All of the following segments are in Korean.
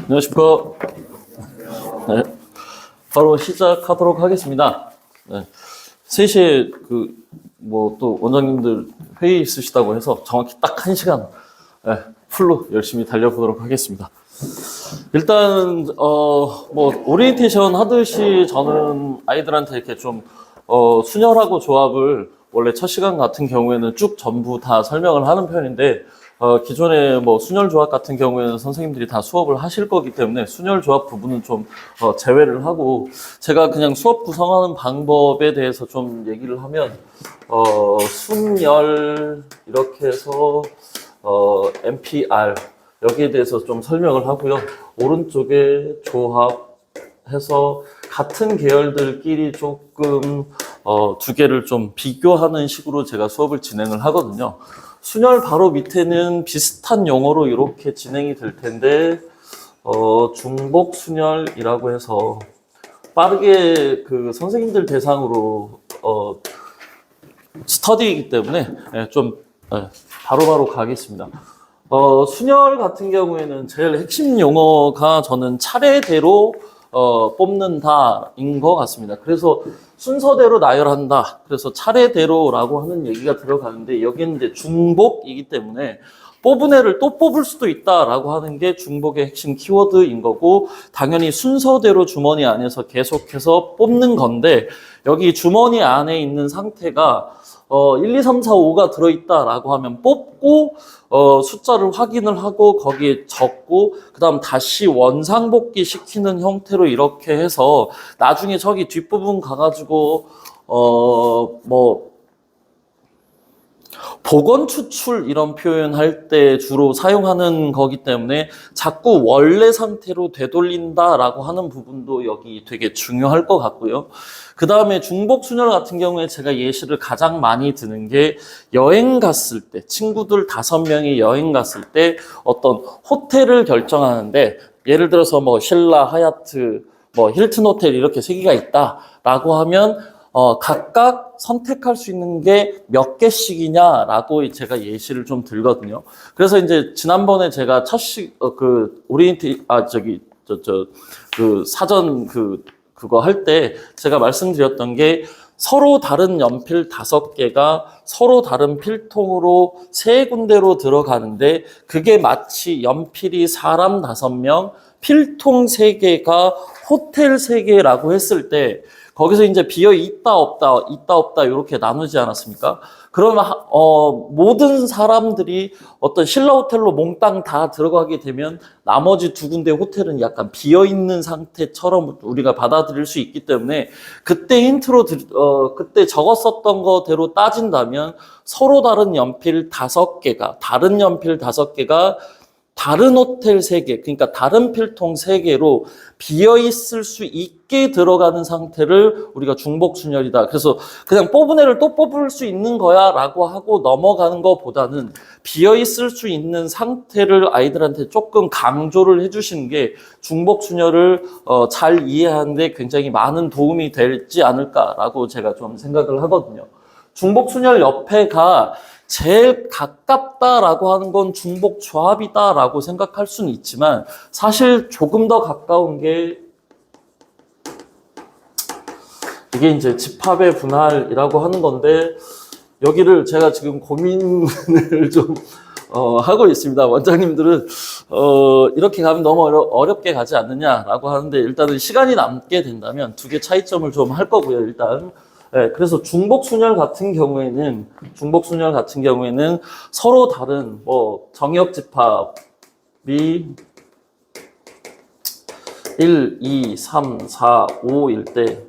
안녕하십니까. 네, 바로 시작하도록 하겠습니다. 네, 3시에 또 원장님들 회의 있으시다고 해서 정확히 딱 1시간 풀로 열심히 달려보도록 하겠습니다. 일단, 오리엔테이션 하듯이 저는 아이들한테 이렇게 좀, 순열하고 조합을 원래 첫 시간 같은 경우에는 쭉 전부 다 설명을 하는 편인데, 기존에 순열 조합 같은 경우에는 선생님들이 다 수업을 하실 거기 때문에 순열 조합 부분은 좀 제외를 하고, 제가 그냥 수업 구성하는 방법에 대해서 좀 얘기를 하면, 순열 이렇게 해서 MPR 여기에 대해서 좀 설명을 하고요. 오른쪽에 조합해서 같은 계열들끼리 조금 두 개를 좀 비교하는 식으로 제가 수업을 진행을 하거든요. 순열 바로 밑에는 비슷한 용어로 이렇게 진행이 될 텐데, 중복 순열이라고 해서 빠르게 선생님들 대상으로 스터디이기 때문에 좀 바로바로 가겠습니다. 순열 같은 경우에는 제일 핵심 용어가 저는 차례대로 뽑는다인 것 같습니다. 그래서 순서대로 나열한다. 그래서 차례대로라고 하는 얘기가 들어가는데 여기는 이제 중복이기 때문에 뽑은 애를 또 뽑을 수도 있다라고 하는 게 중복의 핵심 키워드인 거고, 당연히 순서대로 주머니 안에서 계속해서 뽑는 건데, 여기 주머니 안에 있는 상태가 1, 2, 3, 4, 5가 들어있다라고 하면 뽑고, 숫자를 확인을 하고 거기에 적고, 그 다음 다시 원상복귀 시키는 형태로 이렇게 해서 나중에 저기 뒷부분 가가지고 복원 추출 이런 표현할 때 주로 사용하는 거기 때문에 자꾸 원래 상태로 되돌린다라고 하는 부분도 여기 되게 중요할 것 같고요. 그 다음에 중복순열 같은 경우에 제가 예시를 가장 많이 드는 게 여행 갔을 때, 친구들 5명이 여행 갔을 때 어떤 호텔을 결정하는데, 예를 들어서 신라, 하얏트, 힐튼 호텔 이렇게 3개가 있다라고 하면 각각 선택할 수 있는 게 몇 개씩이냐라고 제가 예시를 좀 들거든요. 그래서 이제 지난번에 제가 사전 그거 할 때 제가 말씀드렸던 게, 서로 다른 연필 5개가 서로 다른 필통으로 3군데로 들어가는데, 그게 마치 연필이 사람 5명, 필통 3개가 호텔 3개라고 했을 때, 거기서 이제 비어 있다 없다 이렇게 나누지 않았습니까? 그러면 모든 사람들이 어떤 신라 호텔로 몽땅 다 들어가게 되면 나머지 2군데 호텔은 약간 비어 있는 상태처럼 우리가 받아들일 수 있기 때문에, 그때 힌트로 그때 적었었던 거대로 따진다면 서로 다른 연필 5개가 다른 호텔 3개, 그러니까 다른 필통 3개로 비어있을 수 있게 들어가는 상태를 우리가 중복순열이다. 그래서 그냥 뽑은 애를 또 뽑을 수 있는 거야 라고 하고 넘어가는 것보다는 비어있을 수 있는 상태를 아이들한테 조금 강조를 해주시는 게 중복순열을 잘 이해하는 데 굉장히 많은 도움이 되지 않을까라고 제가 좀 생각을 하거든요. 중복순열 옆에가 제일 가깝다라고 하는 건 중복 조합이다라고 생각할 수는 있지만, 사실 조금 더 가까운 게 이게 이제 집합의 분할이라고 하는 건데, 여기를 제가 지금 고민을 좀 하고 있습니다. 원장님들은 이렇게 가면 너무 어렵게 가지 않느냐라고 하는데, 일단은 시간이 남게 된다면 2개 차이점을 좀 할 거고요. 일단 그래서 중복순열 같은 경우에는 서로 다른 정역 집합이 1, 2, 3, 4, 5일 때,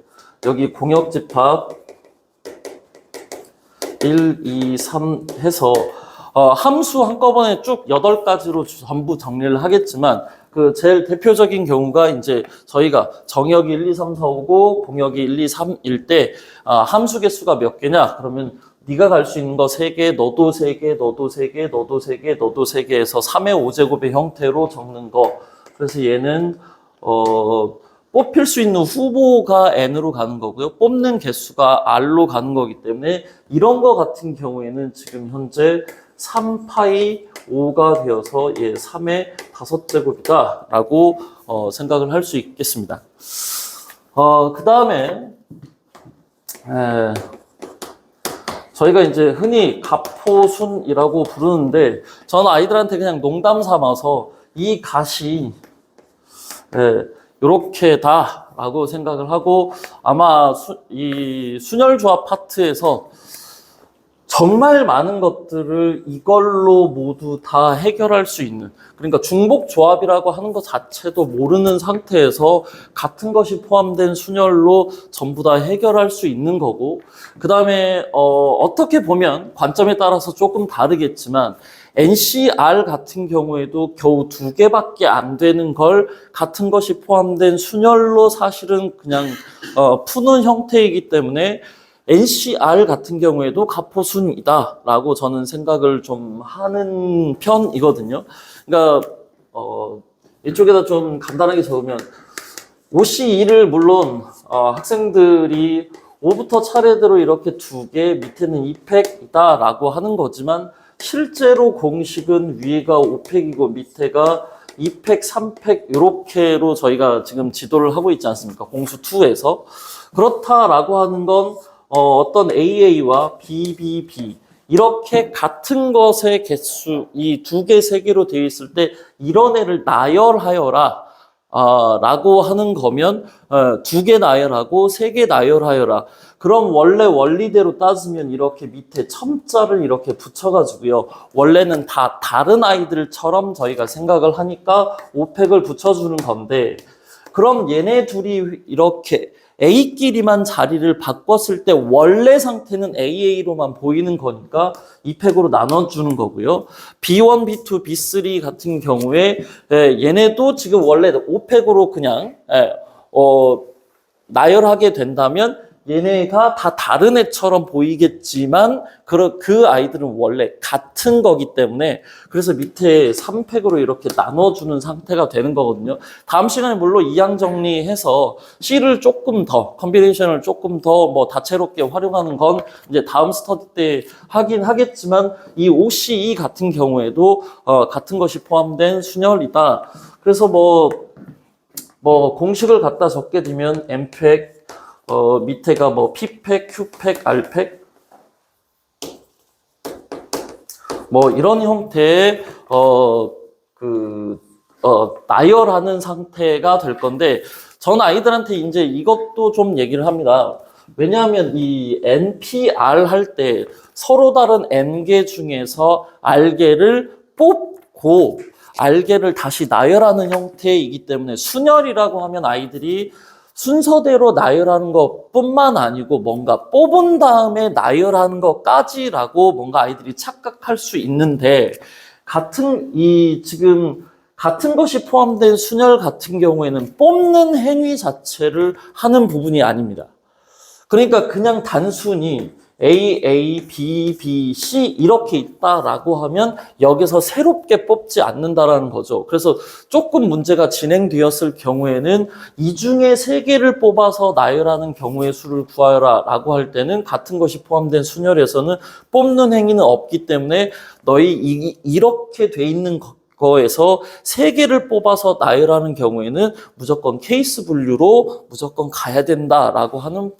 여기 공역 집합 1, 2, 3 해서 함수 한꺼번에 쭉 8가지로 전부 정리를 하겠지만, 제일 대표적인 경우가 이제 저희가 정역이 1, 2, 3, 4, 5고 공역이 1, 2, 3일 때 함수 개수가 몇 개냐? 그러면 네가 갈 수 있는 거 3개, 너도 3개, 너도 3개, 너도 3개, 너도 3개 해서 3의 5제곱의 형태로 적는 거. 그래서 얘는 뽑힐 수 있는 후보가 N으로 가는 거고요. 뽑는 개수가 R로 가는 거기 때문에, 이런 거 같은 경우에는 지금 현재 3파이 5가 되어서 3의 5제곱이다 라고 생각을 할 수 있겠습니다. 그 다음에 저희가 이제 흔히 가포순이라고 부르는데 저는 아이들한테 그냥 농담 삼아서 이 갓이 이렇게 다라고 생각을 하고 아마 이 순열조합 파트에서 정말 많은 것들을 이걸로 모두 다 해결할 수 있는, 그러니까 중복조합이라고 하는 것 자체도 모르는 상태에서 같은 것이 포함된 순열로 전부 다 해결할 수 있는 거고, 그 다음에 어떻게 보면 관점에 따라서 조금 다르겠지만 NCR 같은 경우에도 겨우 2개밖에 안 되는 걸 같은 것이 포함된 순열로 사실은 그냥 푸는 형태이기 때문에 NCR 같은 경우에도 가포순이다라고 저는 생각을 좀 하는 편이거든요. 그러니까 이쪽에다 좀 간단하게 적으면 OC2를 물론 학생들이 5부터 차례대로 이렇게 2개, 밑에는 2팩이다라고 하는 거지만 실제로 공식은 위가 5팩이고 밑에가 2팩, 3팩 이렇게로 저희가 지금 지도를 하고 있지 않습니까? 공수2에서. 그렇다라고 하는 건 어떤 AA와 BBB 이렇게 같은 것의 개수 이 2개, 3개로 되어 있을 때 이런 애를 나열하여라 라고 하는 거면 2개 나열하고 3개 나열하여라. 그럼 원래 원리대로 따지면 이렇게 밑에 첨자를 이렇게 붙여가지고요. 원래는 다 다른 아이들처럼 저희가 생각을 하니까 5팩을 붙여주는 건데 그럼 얘네 둘이 이렇게 A끼리만 자리를 바꿨을 때 원래 상태는 AA로만 보이는 거니까 2팩으로 나눠주는 거고요. B1, B2, B3 같은 경우에 얘네도 지금 원래 5팩으로 그냥 나열하게 된다면 얘네가 다 다른 애처럼 보이겠지만 그 아이들은 원래 같은 거기 때문에 그래서 밑에 3팩으로 이렇게 나눠주는 상태가 되는 거거든요. 다음 시간에 물론 이항 정리해서 C를 조금 더 컨비네이션을 조금 더 뭐 다채롭게 활용하는 건 이제 다음 스터디 때 하긴 하겠지만 이 OCE 같은 경우에도 같은 것이 포함된 순열이다. 그래서 뭐 공식을 갖다 적게 되면 M팩 밑에가 뭐 P팩, Q팩, R팩 뭐 이런 형태의 나열하는 상태가 될 건데 전 아이들한테 이제 이것도 좀 얘기를 합니다. 왜냐하면 이 NPR 할 때 서로 다른 N개 중에서 R개를 뽑고 R개를 다시 나열하는 형태이기 때문에 순열이라고 하면 아이들이 순서대로 나열하는 것뿐만 아니고 뭔가 뽑은 다음에 나열하는 것까지라고 뭔가 아이들이 착각할 수 있는데 지금 같은 것이 포함된 순열 같은 경우에는 뽑는 행위 자체를 하는 부분이 아닙니다. 그러니까 그냥 단순히 A, A, B, B, C 이렇게 있다라고 하면 여기서 새롭게 뽑지 않는다라는 거죠. 그래서 조금 문제가 진행되었을 경우에는 이 중에 3개를 뽑아서 나열하는 경우의 수를 구하여라 라고 할 때는 같은 것이 포함된 순열에서는 뽑는 행위는 없기 때문에 너희 이렇게 돼 있는 거에서 3개를 뽑아서 나열하는 경우에는 무조건 케이스 분류로 무조건 가야 된다라고 하는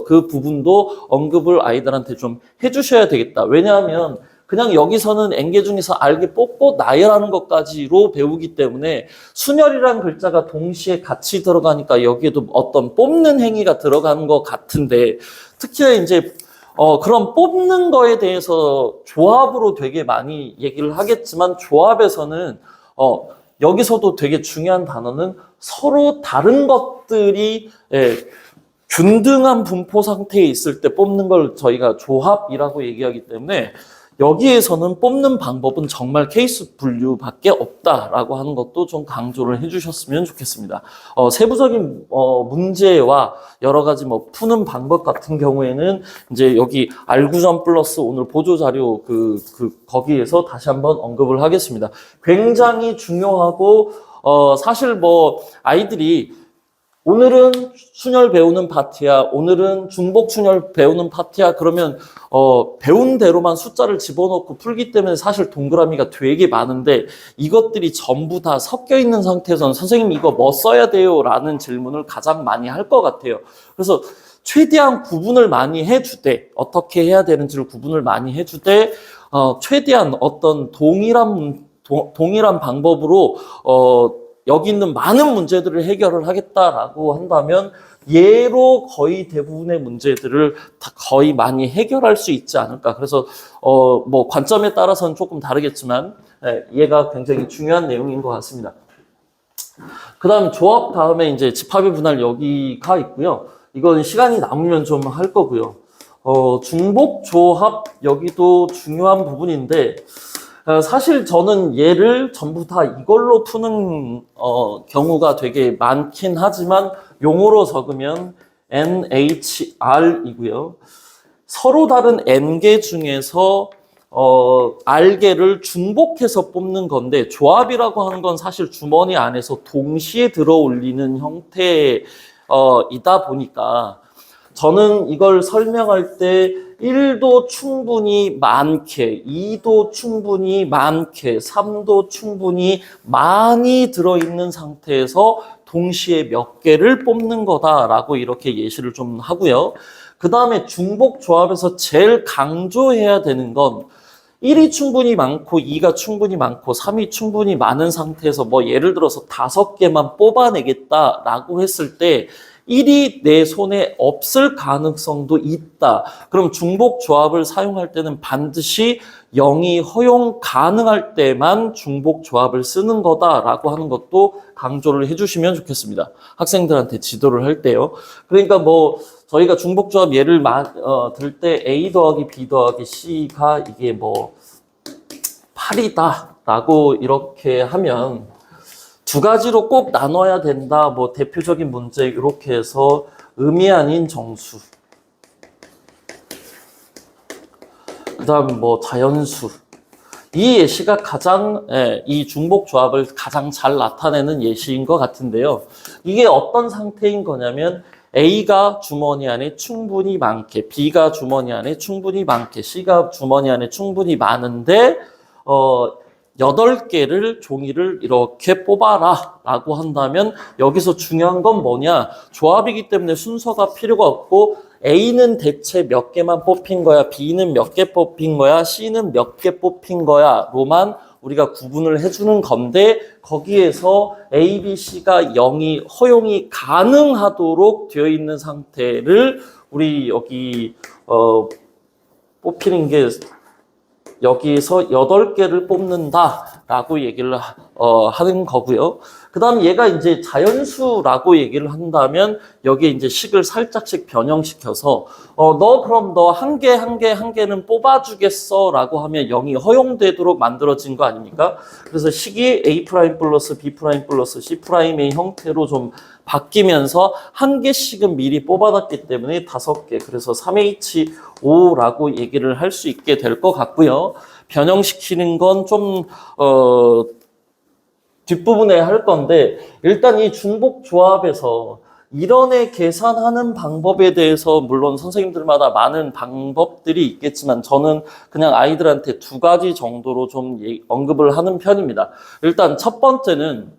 그 부분도 언급을 아이들한테 좀 해주셔야 되겠다. 왜냐하면 그냥 여기서는 N개 중에서 R개 뽑고 나열하는 것까지로 배우기 때문에 순열이라는 글자가 동시에 같이 들어가니까 여기에도 어떤 뽑는 행위가 들어가는 것 같은데 특히 이제 그럼 뽑는 거에 대해서 조합으로 되게 많이 얘기를 하겠지만 조합에서는 여기서도 되게 중요한 단어는 서로 다른 것들이 균등한 분포 상태에 있을 때 뽑는 걸 저희가 조합이라고 얘기하기 때문에 여기에서는 뽑는 방법은 정말 케이스 분류밖에 없다라고 하는 것도 좀 강조를 해주셨으면 좋겠습니다. 세부적인 문제와 여러 가지 뭐 푸는 방법 같은 경우에는 이제 여기 R9점 플러스 오늘 보조 자료 거기에서 다시 한번 언급을 하겠습니다. 굉장히 중요하고 사실 뭐 아이들이 오늘은 순열 배우는 파트야. 오늘은 중복 순열 배우는 파트야. 그러면 배운 대로만 숫자를 집어넣고 풀기 때문에 사실 동그라미가 되게 많은데 이것들이 전부 다 섞여 있는 상태에서는 선생님 이거 뭐 써야 돼요? 라는 질문을 가장 많이 할 것 같아요. 그래서 최대한 구분을 많이 해주되 어떻게 해야 되는지를 구분을 많이 해주되 최대한 어떤 동일한 방법으로 여기 있는 많은 문제들을 해결을 하겠다라고 한다면 얘로 거의 대부분의 문제들을 다 거의 많이 해결할 수 있지 않을까. 그래서 뭐 관점에 따라서는 조금 다르겠지만 얘가 굉장히 중요한 내용인 것 같습니다. 그 다음 조합 다음에 이제 집합의 분할 여기가 있고요. 이건 시간이 남으면 좀 할 거고요. 중복 조합 여기도 중요한 부분인데 사실 저는 얘를 전부 다 이걸로 푸는 경우가 되게 많긴 하지만 용어로 적으면 NHR이고요. 서로 다른 N개 중에서 R개를 중복해서 뽑는 건데 조합이라고 하는 건 사실 주머니 안에서 동시에 들어 올리는 형태이다 보니까 저는 이걸 설명할 때 1도 충분히 많게, 2도 충분히 많게, 3도 충분히 많이 들어있는 상태에서 동시에 몇 개를 뽑는 거다라고 이렇게 예시를 좀 하고요. 그 다음에 중복 조합에서 제일 강조해야 되는 건 1이 충분히 많고 2가 충분히 많고 3이 충분히 많은 상태에서 뭐 예를 들어서 5개만 뽑아내겠다라고 했을 때 1이 내 손에 없을 가능성도 있다. 그럼 중복 조합을 사용할 때는 반드시 0이 허용 가능할 때만 중복 조합을 쓰는 거다라고 하는 것도 강조를 해주시면 좋겠습니다. 학생들한테 지도를 할 때요. 그러니까 뭐 저희가 중복 조합 예를 들 때 A 더하기 B 더하기 C가 이게 뭐 8이다 라고 이렇게 하면 두 가지로 꼭 나눠야 된다. 뭐 대표적인 문제 이렇게 해서 의미 아닌 정수. 그다음 뭐 자연수. 이 예시가 가장 이 중복 조합을 가장 잘 나타내는 예시인 것 같은데요. 이게 어떤 상태인 거냐면 A가 주머니 안에 충분히 많게, B가 주머니 안에 충분히 많게, C가 주머니 안에 충분히 많은데 8개를 종이를 이렇게 뽑아라 라고 한다면 여기서 중요한 건 뭐냐? 조합이기 때문에 순서가 필요가 없고 A는 대체 몇 개만 뽑힌 거야? B는 몇 개 뽑힌 거야? C는 몇 개 뽑힌 거야? 로만 우리가 구분을 해주는 건데 거기에서 A, B, C가 0이 허용이 가능하도록 되어 있는 상태를 우리 여기 뽑히는 게 여기서 8개를 뽑는다라고 얘기를 하는 거고요. 그 다음 얘가 이제 자연수라고 얘기를 한다면 여기에 이제 식을 살짝씩 변형시켜서 그럼 너 한 개는 뽑아주겠어 라고 하면 0이 허용되도록 만들어진 거 아닙니까? 그래서 식이 A' 플러스 B' 플러스 C'의 형태로 좀 바뀌면서 한 개씩은 미리 뽑아놨기 때문에 5개, 그래서 3H5라고 얘기를 할 수 있게 될 것 같고요. 변형시키는 건 좀 뒷부분에 할 건데 일단 이 중복 조합에서 이론에 계산하는 방법에 대해서 물론 선생님들마다 많은 방법들이 있겠지만 저는 그냥 아이들한테 2가지 정도로 좀 언급을 하는 편입니다. 일단 첫 번째는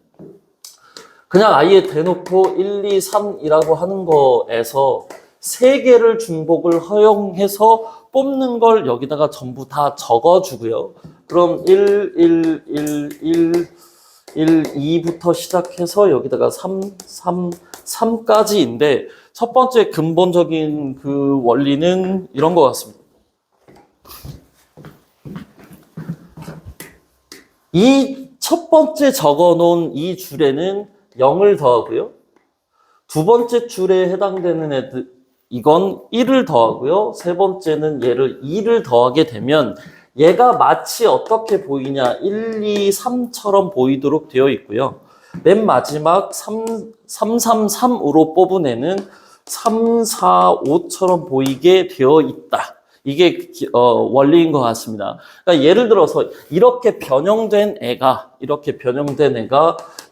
그냥 아예 대놓고 1, 2, 3이라고 하는 거에서 3개를 중복을 허용해서 뽑는 걸 여기다가 전부 다 적어주고요. 그럼 1, 1, 1, 1, 1, 2부터 시작해서 여기다가 3까지인데 첫 번째 근본적인 그 원리는 이런 것 같습니다. 이 첫 번째 적어놓은 이 줄에는 0을 더하고요. 두 번째 줄에 해당되는 애들, 이건 1을 더하고요. 세 번째는 얘를 2를 더하게 되면 얘가 마치 어떻게 보이냐 1, 2, 3처럼 보이도록 되어 있고요. 맨 마지막 333으로 뽑은 애는 3, 4, 5처럼 보이게 되어 있다. 이게 원리인 것 같습니다. 그러니까 예를 들어서 이렇게 변형된 애가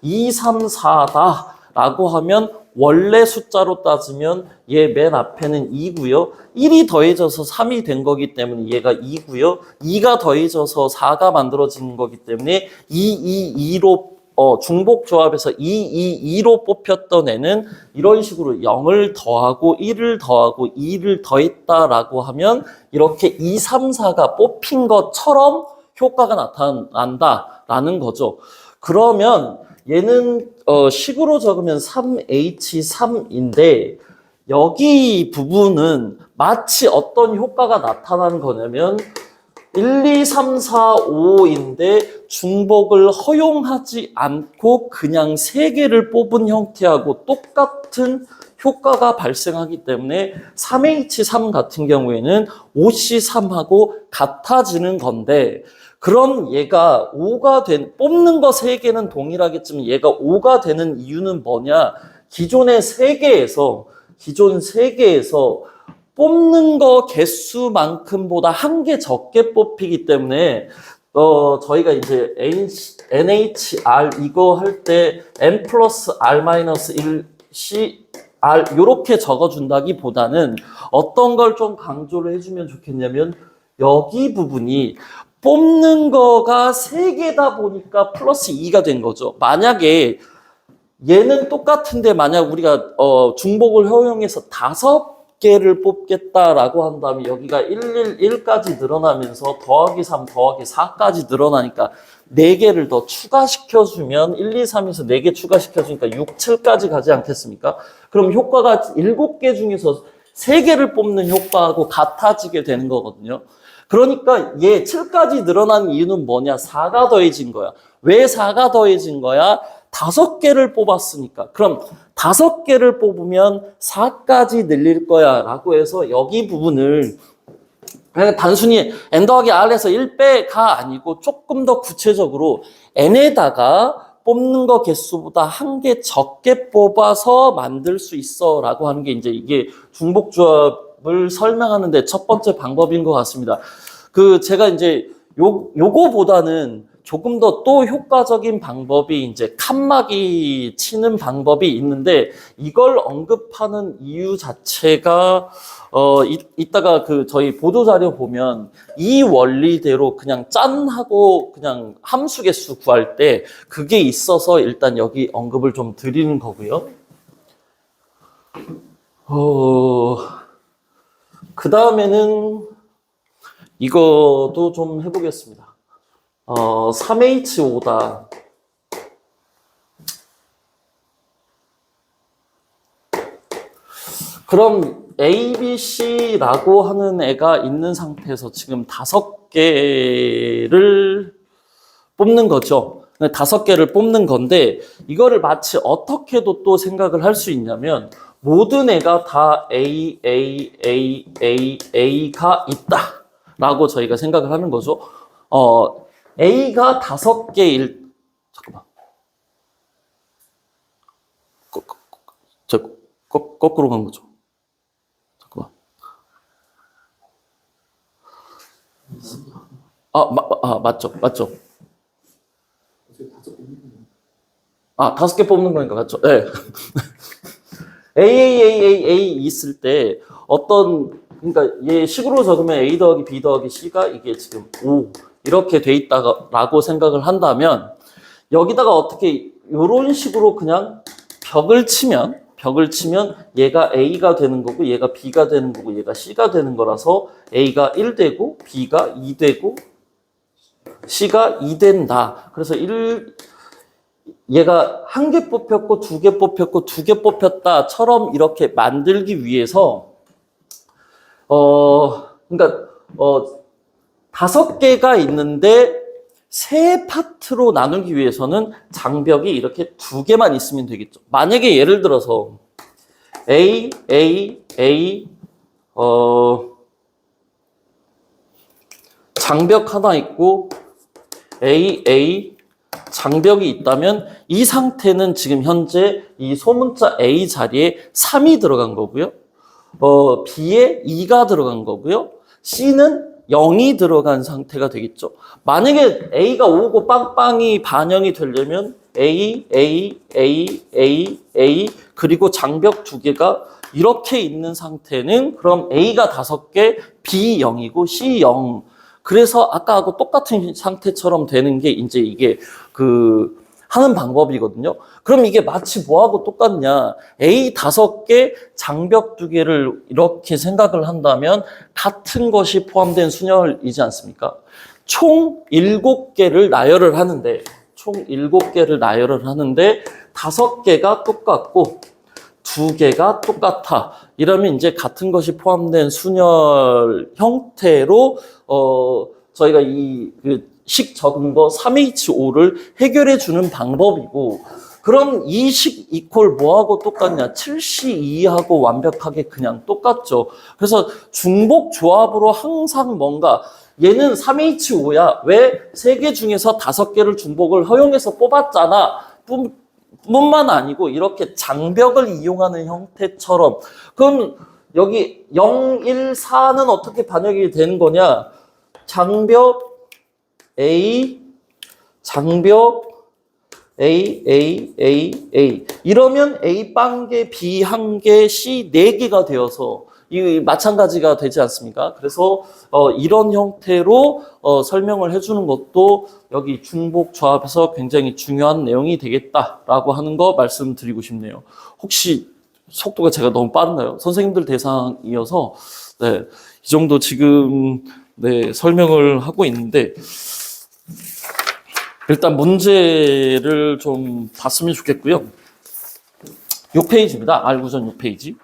2, 3, 4다 라고 하면 원래 숫자로 따지면 얘 맨 앞에는 2고요. 1이 더해져서 3이 된 거기 때문에 얘가 2고요. 2가 더해져서 4가 만들어진 거기 때문에 2로 중복 조합에서 2로 뽑혔던 애는 이런 식으로 0을 더하고 1을 더하고 2를 더했다라고 하면 이렇게 2, 3, 4가 뽑힌 것처럼 효과가 나타난다라는 거죠. 그러면 얘는 식으로 적으면 3H3인데 여기 부분은 마치 어떤 효과가 나타나는 거냐면 1, 2, 3, 4, 5인데 중복을 허용하지 않고 그냥 3개를 뽑은 형태하고 똑같은 효과가 발생하기 때문에 3H3 같은 경우에는 5C3하고 같아지는 건데 그럼 얘가 5가 뽑는 거 3개는 동일하겠지만 얘가 5가 되는 이유는 뭐냐? 기존 3개에서 뽑는 거 개수만큼보다 한 개 적게 뽑히기 때문에 저희가 이제 NHR 이거 할 때 N 플러스 R 마이너스 1 CR 요렇게 적어준다기보다는 어떤 걸 좀 강조를 해주면 좋겠냐면 여기 부분이 뽑는 거가 3개다 보니까 플러스 2가 된 거죠. 만약에 얘는 똑같은데 만약 우리가 중복을 허용해서 5개를 뽑겠다라고 한다면 여기가 111까지 늘어나면서 더하기 3 더하기 4까지 늘어나니까 4개를 더 추가시켜주면 1, 2, 3에서 4개 추가시켜주니까 6, 7까지 가지 않겠습니까? 그럼 효과가 7개 중에서 3개를 뽑는 효과하고 같아지게 되는 거거든요. 그러니까 얘 7까지 늘어난 이유는 뭐냐? 4가 더해진 거야. 왜 4가 더해진 거야? 5개를 뽑았으니까. 그럼 5개를 뽑으면 4까지 늘릴 거야 라고 해서 여기 부분을 그냥 단순히 n 더하기 r에서 1빼가 아니고 조금 더 구체적으로 n에다가 뽑는 거 개수보다 한 개 적게 뽑아서 만들 수 있어 라고 하는 게 이제 이게 중복조합을 설명하는데 첫 번째 방법인 것 같습니다. 제가 이제 요거보다는 조금 더 또 효과적인 방법이 이제 칸막이 치는 방법이 있는데 이걸 언급하는 이유 자체가 이따가 저희 보도자료 보면 이 원리대로 그냥 짠 하고 그냥 함수 개수 구할 때 그게 있어서 일단 여기 언급을 좀 드리는 거고요. 그 다음에는 이것도 좀 해보겠습니다. 3H5다. 그럼 A, B, C라고 하는 애가 있는 상태에서 지금 5개를 뽑는 거죠. 5개를 뽑는 건데 이거를 마치 어떻게도 또 생각을 할 수 있냐면 모든 애가 다 A가 있다 라고 저희가 생각을 하는 거죠. A가 5개일, 잠깐만. 거꾸로 간 거죠. 잠깐만. 맞죠. 5개 뽑는 거니까 맞죠. 네. A 있을 때 그러니까 얘 식으로 적으면 A 더하기 B 더하기 C가 이게 지금 5 이렇게 돼 있다라고 생각을 한다면 여기다가 어떻게 이런 식으로 그냥 벽을 치면 얘가 A가 되는 거고 얘가 B가 되는 거고 얘가 C가 되는 거라서 A가 1 되고 B가 2 되고 C가 2 된다. 그래서 얘가 1개 뽑혔고 2개 뽑혔고 2개 뽑혔다처럼 이렇게 만들기 위해서 그러니까 5개가 있는데 3파트로 나누기 위해서는 장벽이 이렇게 2개만 있으면 되겠죠. 만약에 예를 들어서 A 장벽 하나 있고 A 장벽이 있다면 이 상태는 지금 현재 이 소문자 A 자리에 3이 들어간 거고요. B에 2가 들어간 거고요. C는 0이 들어간 상태가 되겠죠. 만약에 A가 5고 빵빵이 반영이 되려면 A, A, A, A, A, 그리고 장벽 2개가 이렇게 있는 상태는 그럼 A가 5개, B 0이고 C 0. 그래서 아까하고 똑같은 상태처럼 되는 게 이제 이게 하는 방법이거든요. 그럼 이게 마치 뭐하고 똑같냐? A 5개, 장벽 2개를 이렇게 생각을 한다면 같은 것이 포함된 순열이지 않습니까? 총 7개를 나열을 하는데, 5개가 똑같고 2개가 똑같아. 이러면 이제 같은 것이 포함된 순열 형태로 저희가 식 적은 거 3H5를 해결해 주는 방법이고, 그럼 이 식 이퀄 뭐하고 똑같냐? 7C2하고 완벽하게 그냥 똑같죠. 그래서 중복 조합으로 항상 뭔가 얘는 3H5야. 왜? 3개 중에서 5개를 중복을 허용해서 뽑았잖아. 뿐만 아니고 이렇게 장벽을 이용하는 형태처럼. 그럼 여기 0, 1, 4는 어떻게 반영이 되는 거냐? 장벽 A, 장벽 A, A, A, A. 이러면 A 빵개, B 1개, C 4개가 되어서 이 마찬가지가 되지 않습니까? 그래서 이런 형태로 설명을 해주는 것도 여기 중복 조합에서 굉장히 중요한 내용이 되겠다라고 하는 거 말씀드리고 싶네요. 혹시 속도가 제가 너무 빠르나요? 선생님들 대상이어서 네, 이 정도 지금 네, 설명을 하고 있는데, 일단 문제를 좀 봤으면 좋겠고요. 6페이지입니다. 알구전 6페이지.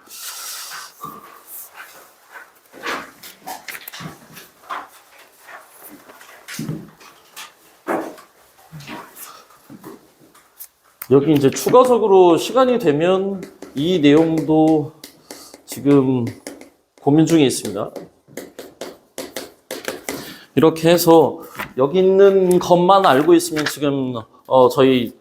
여기 이제 추가적으로 시간이 되면 이 내용도 지금 고민 중에 있습니다. 이렇게 해서 여기 있는 것만 알고 있으면 지금 저희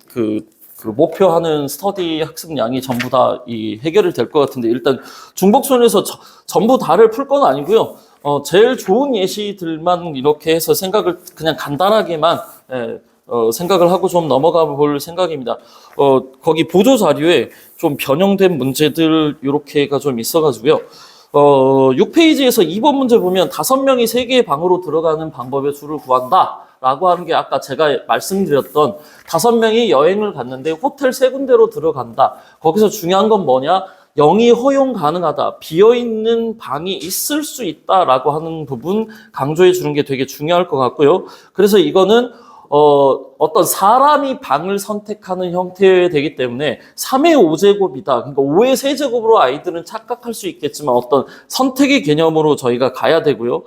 목표하는 스터디 학습량이 전부 다 해결이 될 것 같은데, 일단 중복순에서 전부 다를 풀 건 아니고요. 제일 좋은 예시들만 이렇게 해서 생각을 그냥 간단하게만 생각을 하고 좀 넘어가 볼 생각입니다. 거기 보조 자료에 좀 변형된 문제들 이렇게가 좀 있어가지고요. 6페이지에서 2번 문제 보면 5명이 3개의 방으로 들어가는 방법의 수를 구한다 라고 하는 게 아까 제가 말씀드렸던 5명이 여행을 갔는데 호텔 3군데로 들어간다. 거기서 중요한 건 뭐냐? 0이 허용 가능하다. 비어있는 방이 있을 수 있다라고 하는 부분 강조해 주는 게 되게 중요할 것 같고요. 그래서 이거는 어떤 사람이 방을 선택하는 형태여야 되기 때문에 3의 5제곱이다. 그러니까 5의 세제곱으로 아이들은 착각할 수 있겠지만 어떤 선택의 개념으로 저희가 가야 되고요.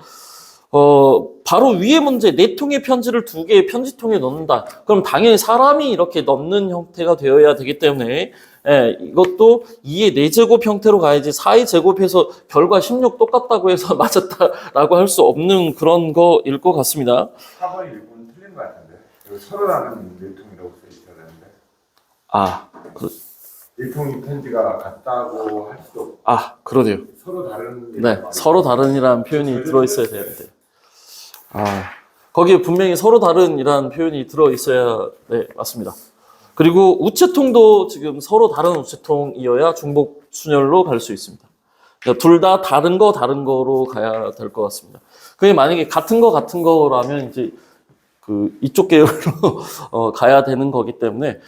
바로 위의 문제, 4통의 편지를 2개의 편지통에 넣는다. 그럼 당연히 사람이 이렇게 넣는 형태가 되어야 되기 때문에 이것도 2의 4제곱 형태로 가야지 4의 제곱해서 결과 16 똑같다고 해서 맞았다라고 할 수 없는 그런 거일 것 같습니다. 4번 1번 틀린 것 같은데. 서로 다른 4통이라고 써 있어야 되는데. 일통이 편지가 같다고 할 수도 없고. 그러네요. 서로 다른. 네, 서로 다른이라는 표현이 들어있어야 되는데. 거기에 분명히 서로 다른이라는 표현이 들어있어야, 네, 맞습니다. 그리고 우체통도 지금 서로 다른 우체통이어야 중복 순열로 갈 수 있습니다. 둘 다 다른 거로 가야 될 것 같습니다. 그게 만약에 같은 거라면 이제 이쪽 계열로 가야 되는 거기 때문에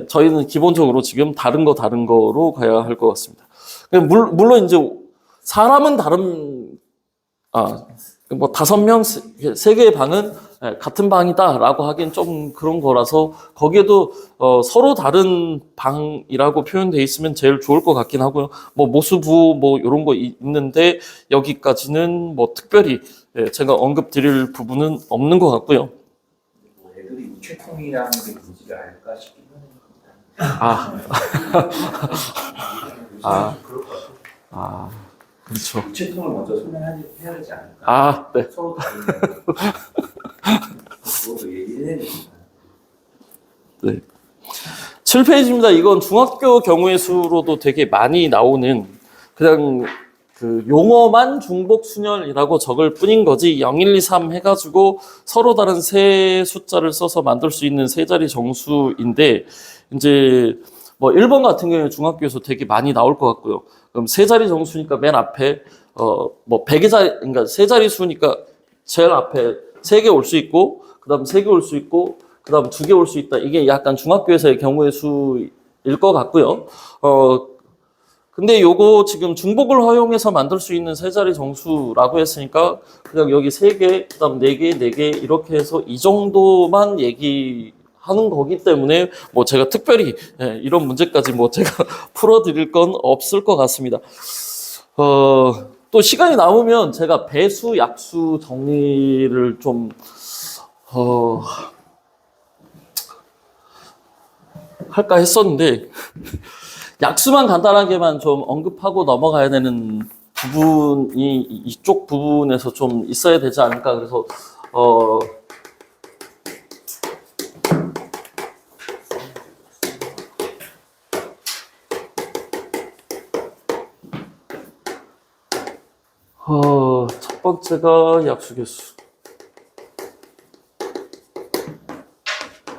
저희는 기본적으로 지금 다른 거로 가야 할 것 같습니다. 물론 이제 사람은 다른 5명 3개의 방은 같은 방이다라고 하기엔 좀 그런 거라서 거기에도 서로 다른 방이라고 표현되어 있으면 제일 좋을 것 같긴 하고요. 모수부 이런 거 있는데 여기까지는 특별히 제가 언급 드릴 부분은 없는 것 같고요. 애들이 우체통이라는 게 뭔지 알까 싶긴 합니다. 그렇죠. 우체통을 먼저 설명해야 되지 않을까? 네. 서로 다른 그것도 얘기해야 되니까. 네. 7페이지입니다. 이건 중학교 경우의 수로도 되게 많이 나오는 그냥 그 용어만 중복순열이라고 적을 뿐인 거지 0, 1, 2, 3 해가지고 서로 다른 세 숫자를 써서 만들 수 있는 세 자리 정수인데 이제 뭐 1번 같은 경우에 중학교에서 되게 많이 나올 것 같고요. 그럼 세 자리 정수니까 맨 앞에 뭐 100의 자리 그러니까 세 자리 수니까 제일 앞에 3개 올 수 있고 그다음 3개 올 수 있고 그다음 2개 올 수 있다. 이게 약간 중학교에서의 경우의 수일 것 같고요. 근데 요거 지금 중복을 허용해서 만들 수 있는 세 자리 정수라고 했으니까 그냥 여기 3개, 그다음 4개, 4개 이렇게 해서 이 정도만 얘기하는 거기 때문에 뭐 제가 특별히 이런 문제까지 뭐 제가 풀어드릴 건 없을 것 같습니다. 또 시간이 남으면 제가 배수, 약수 정리를 좀 할까 했었는데 약수만 간단하게만 좀 언급하고 넘어가야 되는 부분이 이쪽 부분에서 좀 있어야 되지 않을까. 그래서 첫 번째가 약수개수,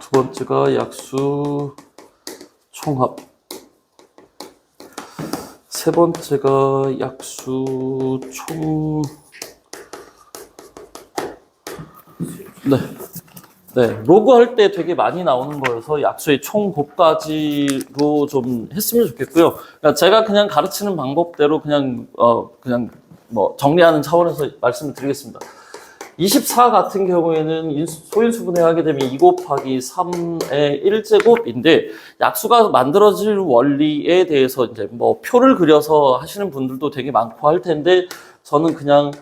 두 번째가 약수 총합, 세 번째가 약수 총, 로그 할 때 되게 많이 나오는 거여서 약수의 총 곱까지로 좀 했으면 좋겠고요. 그러니까 제가 그냥 가르치는 방법대로 그냥 뭐 정리하는 차원에서 말씀을 드리겠습니다. 24 같은 경우에는 소인수분해 하게 되면 2 곱하기 3의 1제곱인데 약수가 만들어질 원리에 대해서 이제 뭐 표를 그려서 하시는 분들도 되게 많고 할 텐데 저는 그냥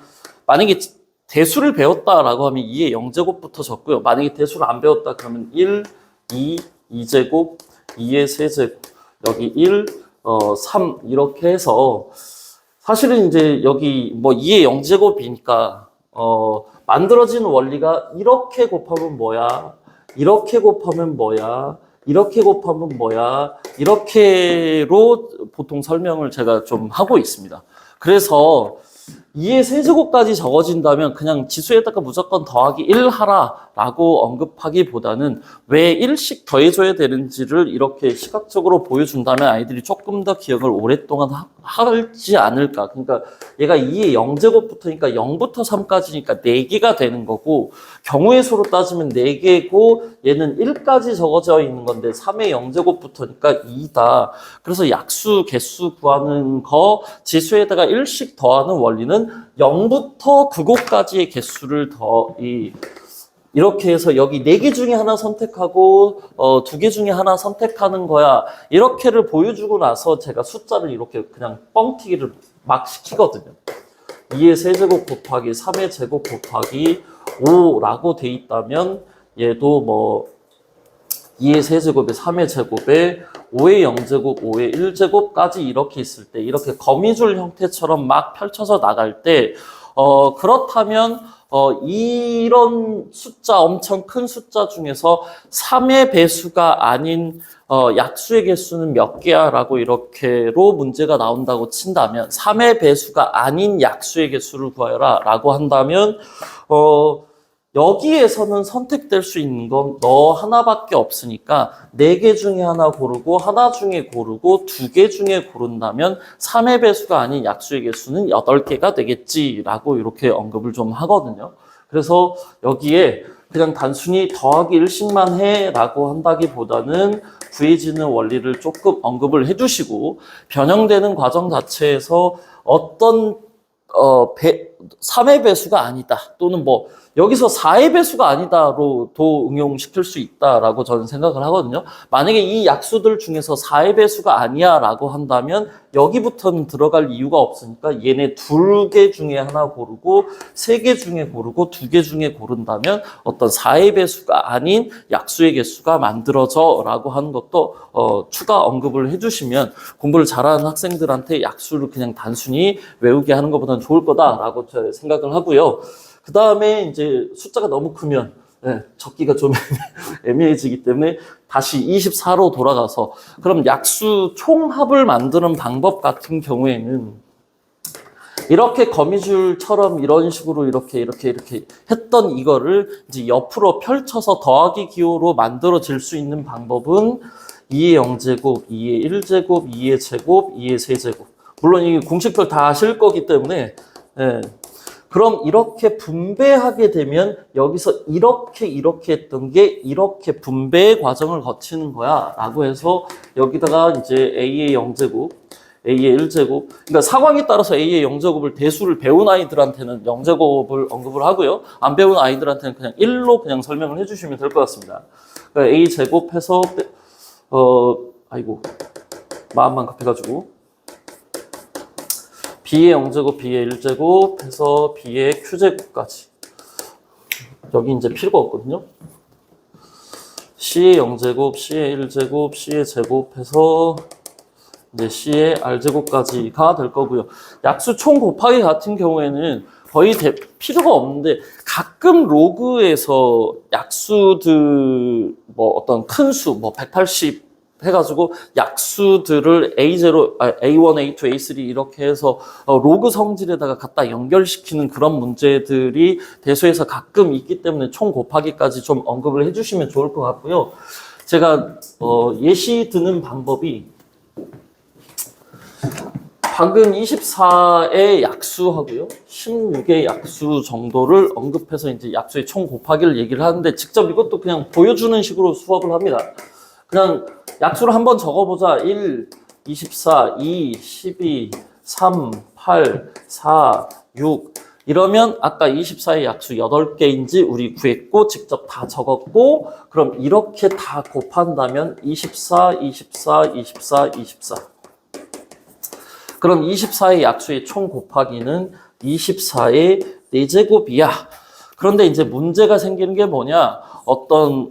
만약에 대수를 배웠다라고 하면 2의 0제곱부터 적고요. 만약에 대수를 안 배웠다 그러면 1, 2, 2제곱, 2의 세제곱, 여기 1, 3 이렇게 해서 사실은 이제 여기 뭐 2의 0제곱이니까 만들어지는 원리가 이렇게 곱하면 뭐야? 이렇게 곱하면 뭐야? 이렇게 곱하면 뭐야? 이렇게로 보통 설명을 제가 좀 하고 있습니다. 그래서 2의 세제곱까지 적어진다면 그냥 지수에다가 무조건 더하기 1 하라라고 언급하기보다는 왜 1씩 더해줘야 되는지를 이렇게 시각적으로 보여준다면 아이들이 조금 더 기억을 오랫동안 하지 않을까. 그러니까 얘가 2의 0제곱부터니까 0부터 3까지니까 4개가 되는 거고 경우의 수로 따지면 4개고 얘는 1까지 적어져 있는 건데 3의 0제곱부터니까 2다. 그래서 약수, 개수 구하는 거 지수에다가 1씩 더하는 원리는 0부터 9곳까지의 개수를 이렇게 해서 여기 4개 중에 하나 선택하고 2개 중에 하나 선택하는 거야. 이렇게를 보여주고 나서 제가 숫자를 이렇게 그냥 뻥튀기를 막 시키거든요. 2의 세제곱 곱하기 3의 제곱 곱하기 5라고 돼 있다면 얘도 뭐 2의 세제곱에 3의 제곱에 5의 0제곱, 5의 1제곱까지 이렇게 있을 때 이렇게 거미줄 형태처럼 막 펼쳐서 나갈 때 그렇다면 이런 숫자 엄청 큰 숫자 중에서 3의 배수가 아닌 약수의 개수는 몇 개야? 라고 이렇게로 문제가 나온다고 친다면 3의 배수가 아닌 약수의 개수를 구하여라 라고 한다면 여기에서는 선택될 수 있는 건 너 하나밖에 없으니까 4개 중에 하나 고르고 하나 중에 고르고 2개 중에 고른다면 3의 배수가 아닌 약수의 개수는 8개가 되겠지라고 이렇게 언급을 좀 하거든요. 그래서 여기에 그냥 단순히 더하기 1씩만 해라고 한다기보다는 구해지는 원리를 조금 언급을 해주시고 변형되는 과정 자체에서 어떤 3의 배수가 아니다 또는 뭐 여기서 4의 배수가 아니다로도 응용시킬 수 있다라고 저는 생각을 하거든요. 만약에 이 약수들 중에서 4의 배수가 아니야 라고 한다면 여기부터는 들어갈 이유가 없으니까 얘네 2개 중에 하나 고르고 3개 중에 고르고 2개 중에 고른다면 어떤 4의 배수가 아닌 약수의 개수가 만들어져 라고 하는 것도 추가 언급을 해주시면 공부를 잘하는 학생들한테 약수를 그냥 단순히 외우게 하는 것보다는 좋을 거다라고 생각을 하고요. 그 다음에 이제 숫자가 너무 크면 적기가 좀 애매해지기 때문에 다시 24로 돌아가서 그럼 약수 총합을 만드는 방법 같은 경우에는 이렇게 거미줄처럼 이런 식으로 이렇게 했던 이거를 이제 옆으로 펼쳐서 더하기 기호로 만들어질 수 있는 방법은 2의 0제곱, 2의 1제곱, 2의 제곱, 2의 세제곱. 물론 이 공식들 다 아실 거기 때문에, 예. 그럼 이렇게 분배하게 되면 여기서 이렇게 했던 게 이렇게 분배의 과정을 거치는 거야 라고 해서 여기다가 이제 A의 0제곱, A의 1제곱, 그러니까 상황에 따라서 A의 0제곱을 대수를 배운 아이들한테는 0제곱을 언급을 하고요. 안 배운 아이들한테는 그냥 1로 그냥 설명을 해주시면 될 것 같습니다. 그러니까 A제곱 해서 아이고 마음만 급해가지고 B의 0제곱, B의 1제곱 해서 B의 Q제곱까지. 여기 이제 필요가 없거든요. C의 0제곱, C의 1제곱, C의 제곱 해서 이제 C의 R제곱까지가 될 거고요. 약수 총 곱하기 같은 경우에는 거의 필요가 없는데 가끔 로그에서 약수들 뭐 어떤 큰 수, 뭐 180 해가지고 약수들을 A0, A1, A2, A3 이렇게 해서 로그 성질에다가 갖다 연결시키는 그런 문제들이 대수에서 가끔 있기 때문에 총 곱하기까지 좀 언급을 해주시면 좋을 것 같고요. 제가 예시 드는 방법이 방금 24의 약수하고요, 16의 약수 정도를 언급해서 이제 약수의 총 곱하기를 얘기를 하는데 직접 이것도 그냥 보여주는 식으로 수업을 합니다. 그냥 약수를 한번 적어보자. 1, 24, 2, 12, 3, 8, 4, 6 이러면 아까 24의 약수 8개인지 우리 구했고 직접 다 적었고 그럼 이렇게 다 곱한다면 24, 24, 24, 24 그럼 24의 약수의 총 곱하기는 24의 4제곱이야. 그런데 이제 문제가 생기는 게 뭐냐? 어떤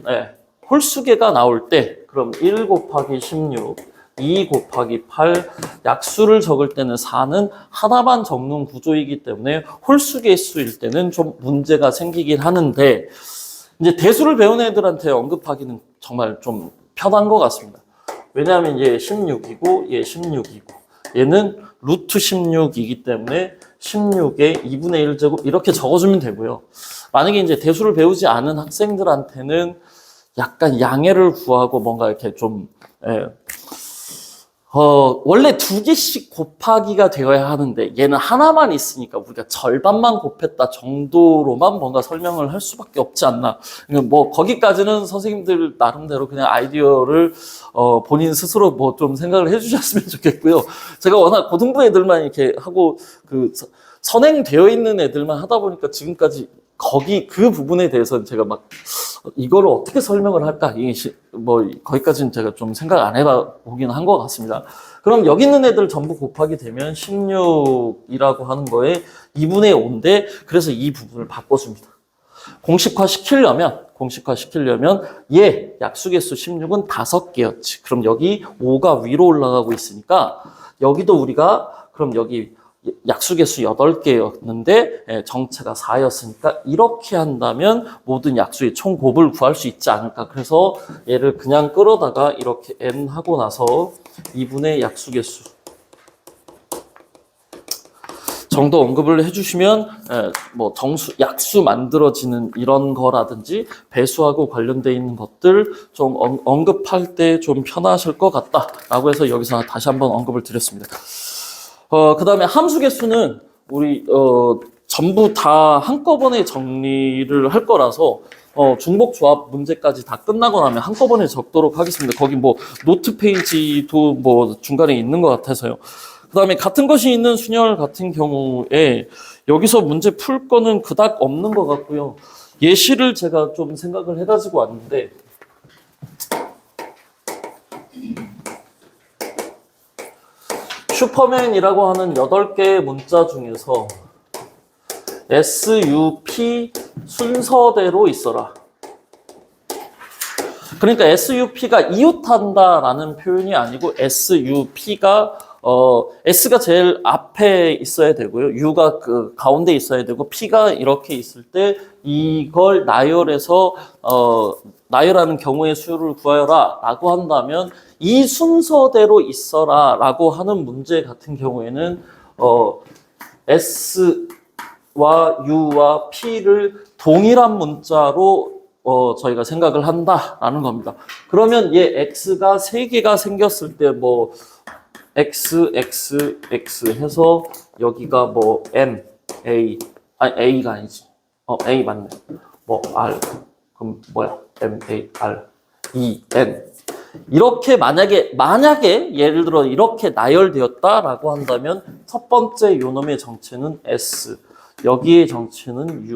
홀수계가 나올 때 그럼 1 곱하기 16, 2 곱하기 8 약수를 적을 때는 4는 하나만 적는 구조이기 때문에 홀수계수일 때는 좀 문제가 생기긴 하는데 이제 대수를 배운 애들한테 언급하기는 정말 좀 편한 것 같습니다. 왜냐하면 얘 16이고 얘 16이고 얘는 루트 16이기 때문에 16의 2분의 1제곱 이렇게 적어주면 되고요. 만약에 이제 대수를 배우지 않은 학생들한테는 약간 양해를 구하고 뭔가 이렇게 좀, 원래 2개씩 곱하기가 되어야 하는데 얘는 하나만 있으니까 우리가 절반만 곱했다 정도로만 뭔가 설명을 할 수밖에 없지 않나. 뭐, 거기까지는 선생님들 나름대로 그냥 아이디어를, 본인 스스로 뭐 좀 생각을 해주셨으면 좋겠고요. 제가 워낙 고등부 애들만 이렇게 하고 선행되어 있는 애들만 하다 보니까 지금까지 그 부분에 대해서는 제가 막 이거를 어떻게 설명을 할까? 뭐 거기까지는 제가 좀 생각 안 해보긴 한 것 같습니다. 그럼 여기 있는 애들 전부 곱하기 되면 16이라고 하는 거에 2분의 5인데 그래서 이 부분을 바꿔줍니다. 공식화 시키려면 얘 약수개수 16은 5개였지. 그럼 여기 5가 위로 올라가고 있으니까 여기도 우리가 그럼 여기 약수개수 8개였는데 정체가 4였으니까 이렇게 한다면 모든 약수의 총 곱을 구할 수 있지 않을까. 그래서 얘를 그냥 끌어다가 이렇게 n 하고 나서 2분의 약수개수 정도 언급을 해주시면 뭐 약수 만들어지는 이런 거라든지 배수하고 관련되어 있는 것들 좀 언급할 때 좀 편하실 것 같다라고 해서 여기서 다시 한번 언급을 드렸습니다. 그 다음에 함수 개수는 우리 전부 다 한꺼번에 정리를 할 거라서 중복 조합 문제까지 다 끝나고 나면 한꺼번에 적도록 하겠습니다. 거기 뭐 노트 페이지도 뭐 중간에 있는 것 같아서요. 그 다음에 같은 것이 있는 순열 같은 경우에 여기서 문제 풀 거는 그닥 없는 것 같고요. 예시를 제가 좀 생각을 해가지고 왔는데 슈퍼맨이라고 하는 8개의 문자 중에서 SUP 순서대로 있어라. 그러니까 SUP가 이웃한다라는 표현이 아니고 SUP가 S가 제일 앞에 있어야 되고요. U가 그 가운데 있어야 되고 P가 이렇게 있을 때 이걸 나열해서 나열하는 경우의 수를 구하여라 라고 한다면 이 순서대로 있어라 라고 하는 문제 같은 경우에는 S와 U와 P를 동일한 문자로 저희가 생각을 한다라는 겁니다. 그러면 얘 X가 3개가 생겼을 때 뭐 X, X, X 해서 여기가 뭐 M, A, 아니 A가 아니지. A 맞네. 뭐 R, 그럼 뭐야? M, A, R, E, N. 이렇게 만약에 예를 들어 이렇게 나열되었다라고 한다면 첫 번째 요놈의 정체는 S, 여기의 정체는 U,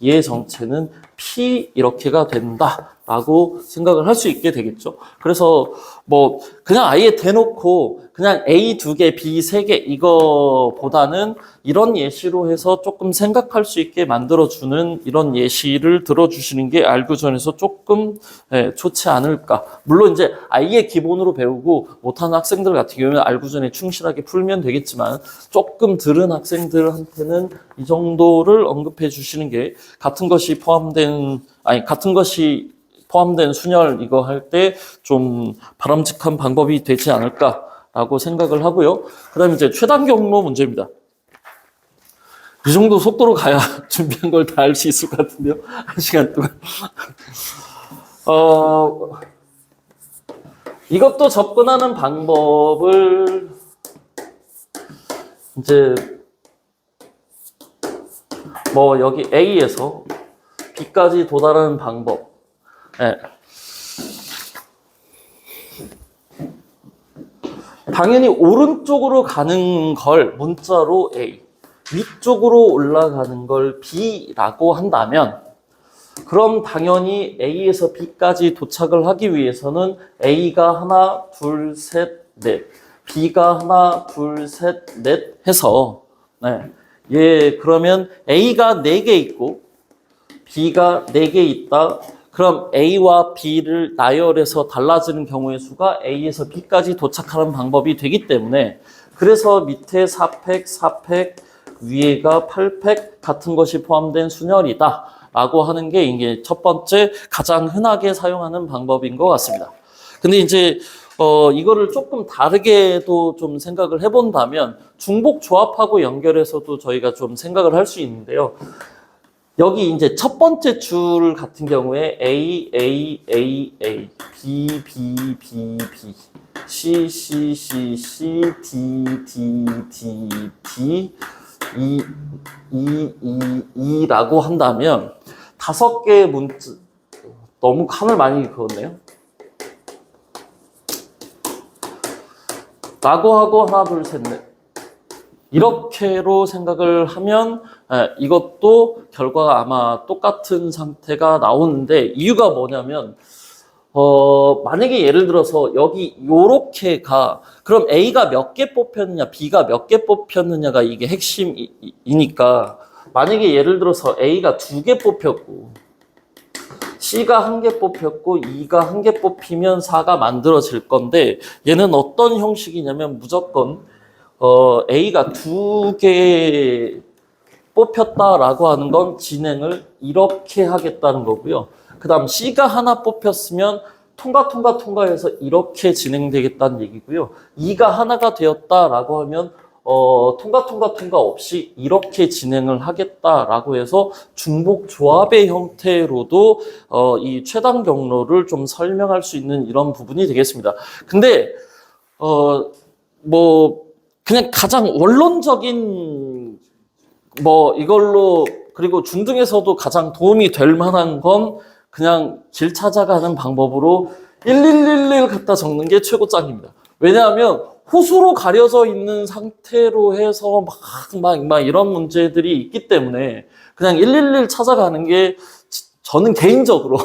얘의 정체는 P 이렇게가 된다라고 생각을 할 수 있게 되겠죠. 그래서 뭐 그냥 아예 대놓고 그냥 A 2개, B 3개 이거보다는 이런 예시로 해서 조금 생각할 수 있게 만들어주는 이런 예시를 들어주시는 게 알고전에서 조금 좋지 않을까. 물론 이제 아예 기본으로 배우고 못하는 학생들 같은 경우는 알고전에 충실하게 풀면 되겠지만 조금 들은 학생들한테는 이 정도를 언급해 주시는 게 같은 것이 포함된 순열 이거 할 때 좀 바람직한 방법이 되지 않을까라고 생각을 하고요. 그 다음에 이제 최단 경로 문제입니다. 이 정도 속도로 가야 준비한 걸 다 할 수 있을 것 같은데요. 1시간 동안. 이것도 접근하는 방법을 이제 뭐 여기 A에서 B까지 도달하는 방법. 당연히 오른쪽으로 가는 걸 문자로 A, 위쪽으로 올라가는 걸 B라고 한다면 그럼 당연히 A에서 B까지 도착을 하기 위해서는 A가 하나, 둘, 셋, 넷, B가 하나, 둘, 셋, 넷 해서 그러면 A가 4개 있고 B가 4개 있다. 그럼 A와 B를 나열해서 달라지는 경우의 수가 A에서 B까지 도착하는 방법이 되기 때문에 그래서 밑에 4팩, 4팩, 위에가 8팩 같은 것이 포함된 순열이다 라고 하는 게 이게 첫 번째 가장 흔하게 사용하는 방법인 것 같습니다. 근데 이제 이거를 조금 다르게도 좀 생각을 해본다면 중복 조합하고 연결해서도 저희가 좀 생각을 할 수 있는데요. 여기 이제 첫 번째 줄 같은 경우에 A, A, A, A, B, B, B, B, C, C, C, C, D, D, D, D, E, E, E, E라고 한다면 5개의 문자, 너무 칸을 많이 그었네요. 라고 하고 하나, 둘, 셋, 넷. 이렇게로 생각을 하면 이것도 결과가 아마 똑같은 상태가 나오는데 이유가 뭐냐면 만약에 예를 들어서 여기 요렇게가 그럼 A가 몇 개 뽑혔느냐 B가 몇 개 뽑혔느냐가 이게 핵심이니까 만약에 예를 들어서 A가 2개 뽑혔고 C가 1개 뽑혔고 E가 1개 뽑히면 4가 만들어질 건데 얘는 어떤 형식이냐면 무조건 A가 2개 뽑혔다라고 하는 건 진행을 이렇게 하겠다는 거고요. 그 다음 C가 하나 뽑혔으면 통과해서 이렇게 진행되겠다는 얘기고요. E가 하나가 되었다라고 하면 통과 없이 이렇게 진행을 하겠다라고 해서 중복 조합의 형태로도 이 최단 경로를 좀 설명할 수 있는 이런 부분이 되겠습니다. 근데 그냥 가장 원론적인 이걸로 그리고 중등에서도 가장 도움이 될 만한 건 그냥 길 찾아가는 방법으로 1111 갖다 적는 게 최고짱입니다. 왜냐하면 호수로 가려져 있는 상태로 해서 막 이런 문제들이 있기 때문에 그냥 111 찾아가는 게 저는 개인적으로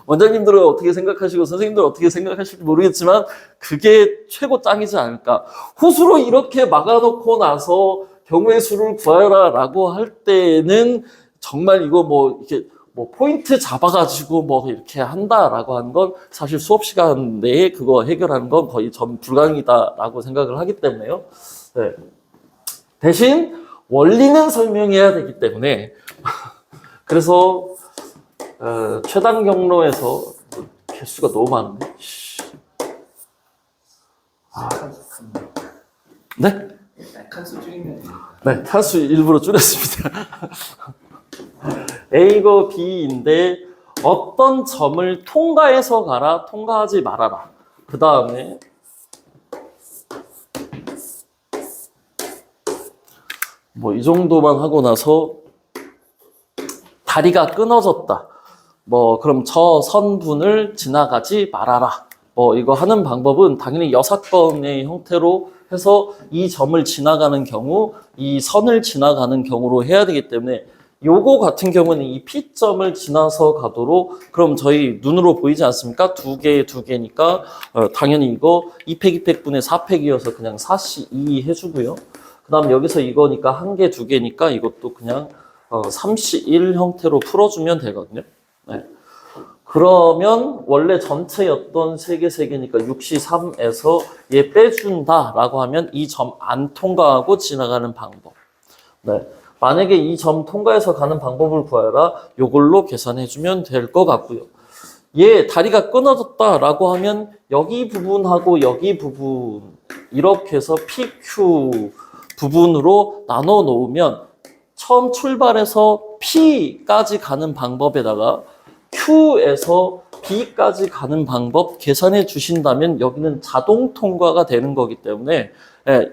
원장님들은 어떻게 생각하시고 선생님들은 어떻게 생각하실지 모르겠지만 그게 최고 짱이지 않을까. 호수로 이렇게 막아놓고 나서 경우의 수를 구하라 라고 할 때는 정말 이거 이렇게 포인트 잡아가지고 이렇게 한다라고 하는 건 사실 수업 시간 내에 그거 해결하는 건 거의 전 불가능이다라고 생각을 하기 때문에요. 네. 대신 원리는 설명해야 되기 때문에 그래서 최단 경로에서 개수가 너무 많은데. 네? 칸수 줄이면 되니까. 네, 칸수 일부러 줄였습니다. A고 B인데 어떤 점을 통과해서 가라, 통과하지 말아라. 그 다음에 뭐 이 정도만 하고 나서 다리가 끊어졌다. 뭐 그럼 저 선분을 지나가지 말아라. 뭐 이거 하는 방법은 당연히 여사건의 형태로 해서 이 점을 지나가는 경우, 이 선을 지나가는 경우로 해야 되기 때문에 요거 같은 경우는 이 P점을 지나서 가도록 그럼 저희 눈으로 보이지 않습니까? 두 개니까 당연히 이거 2팩 2팩분의 4팩이어서 그냥 4C2 해주고요. 그 다음 여기서 이거니까 한 개, 두 개니까 이것도 그냥 3C1 형태로 풀어주면 되거든요. 네. 그러면 원래 전체였던 3개, 3개니까 6C3에서 얘 빼준다라고 하면 이 점 안 통과하고 지나가는 방법. 네. 만약에 이 점 통과해서 가는 방법을 구하라. 요걸로 계산해주면 될 것 같고요. 얘 다리가 끊어졌다라고 하면 여기 부분하고 여기 부분 이렇게 해서 PQ 부분으로 나눠 놓으면 처음 출발해서 P까지 가는 방법에다가 Q에서 B까지 가는 방법 계산해 주신다면 여기는 자동 통과가 되는 거기 때문에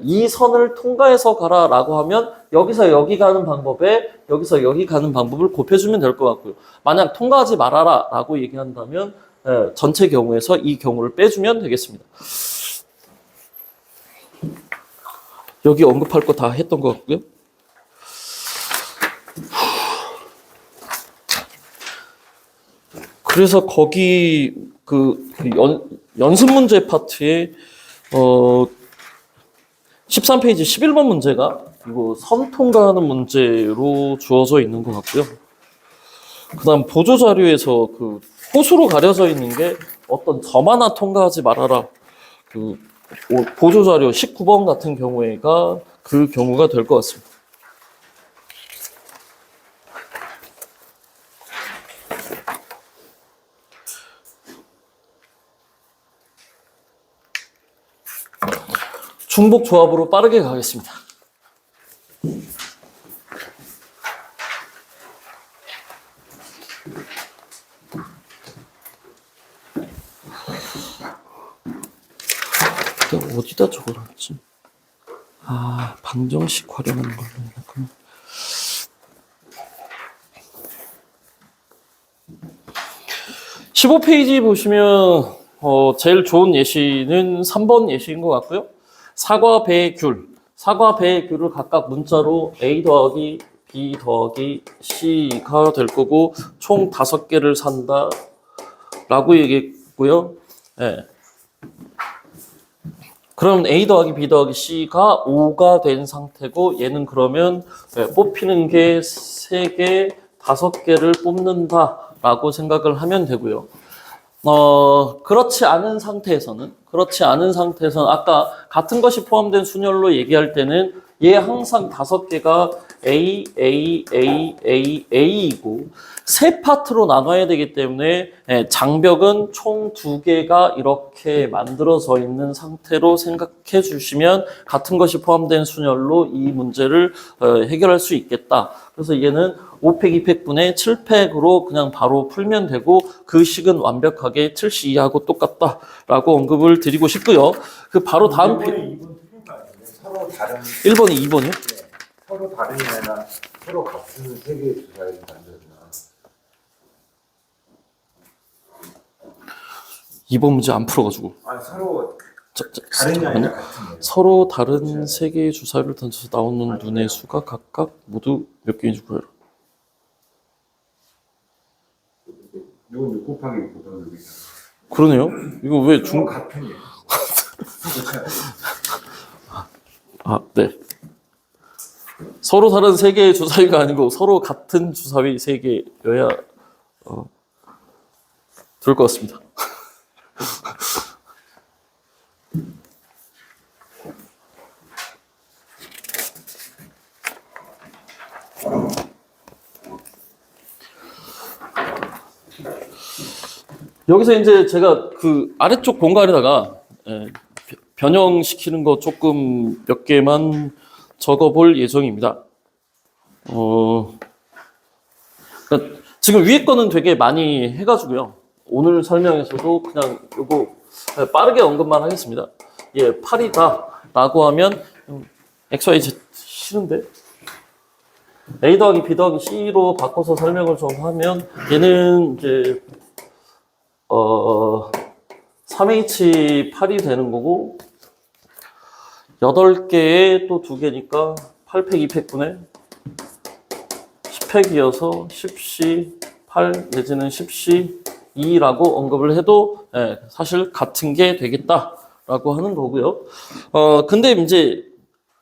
이 선을 통과해서 가라라고 하면 여기서 여기 가는 방법에 여기서 여기 가는 방법을 곱해주면 될 것 같고요. 만약 통과하지 말아라라고 얘기한다면 전체 경우에서 이 경우를 빼주면 되겠습니다. 여기 언급할 거 다 했던 것 같고요. 그래서 거기 연습 문제 파트에 13페이지 11번 문제가 이거 선 통과하는 문제로 주어져 있는 것 같고요. 그다음 보조 자료에서 그 호수로 가려져 있는 게 어떤 점 하나 통과하지 말아라. 그 보조 자료 19번 같은 경우에가 그 경우가 될 것 같습니다. 중복 조합으로 빠르게 가겠습니다. 어디다 적어놨지? 아, 방정식 활용하는 걸로 해놨구나. (15페이지) 보시면 제일 좋은 예시는 3번 예시인 것 같고요. 사과, 배, 귤. 사과, 배, 귤을 각각 문자로 A 더하기 B 더하기 C가 될 거고 총 5개를 산다 라고 얘기했고요. 네. 그럼 A 더하기 B 더하기 C가 5가 된 상태고 얘는 그러면 뽑히는 게 3개, 5개를 뽑는다 라고 생각을 하면 되고요. 그렇지 않은 상태에서는 아까 같은 것이 포함된 순열로 얘기할 때는 얘 항상 5개가 A, A, A, A, A이고 세 파트로 나눠야 되기 때문에 장벽은 총 2개가 이렇게 만들어져 있는 상태로 생각해 주시면 같은 것이 포함된 순열로 이 문제를 해결할 수 있겠다. 그래서 얘는 5팩, 2팩분의 7팩으로 그냥 바로 풀면 되고 그 식은 완벽하게 7C2하고 똑같다라고 언급을 드리고 싶고요. 그 바로 다음 1번이 2번 틀린 거 아니에요? 서로 다른 1번이 2번이요? 네. 서로 다른 애나 서로 같은 세 개의 주사를 만들었나? 2번 문제 안 풀어가지고 아니 서로 다른 게 잠깐만요. 아니라 같은 거예요. 서로 다른 세 개의 주사를 던져서 나오는 눈의 수가 각각 모두 몇 개인지 구해라. 이건 6 곱하기 6 곱하기 6이잖아. 그러네요. 이거 왜 서로 같은 게. 아, 네. 서로 다른 세 개의 주사위가 아니고 서로 같은 주사위 세 개여야 될 것 같습니다. 여기서 이제 제가 그 아래쪽 공간에다가 변형시키는 거 조금 몇 개만 적어볼 예정입니다. 그러니까 지금 위에 거는 되게 많이 해가지고요. 오늘 설명에서도 그냥 요거 빠르게 언급만 하겠습니다. 예, 8이다 라고 하면 XYZ 싫은데? A 더하기 B 더하기 C로 바꿔서 설명을 좀 하면 얘는 이제 3H8이 되는 거고 8개에 또 2개니까 8팩 2팩분의 10팩이어서 10C 8 내지는 10C 2라고 언급을 해도 사실 같은 게 되겠다라고 하는 거고요. 근데 이제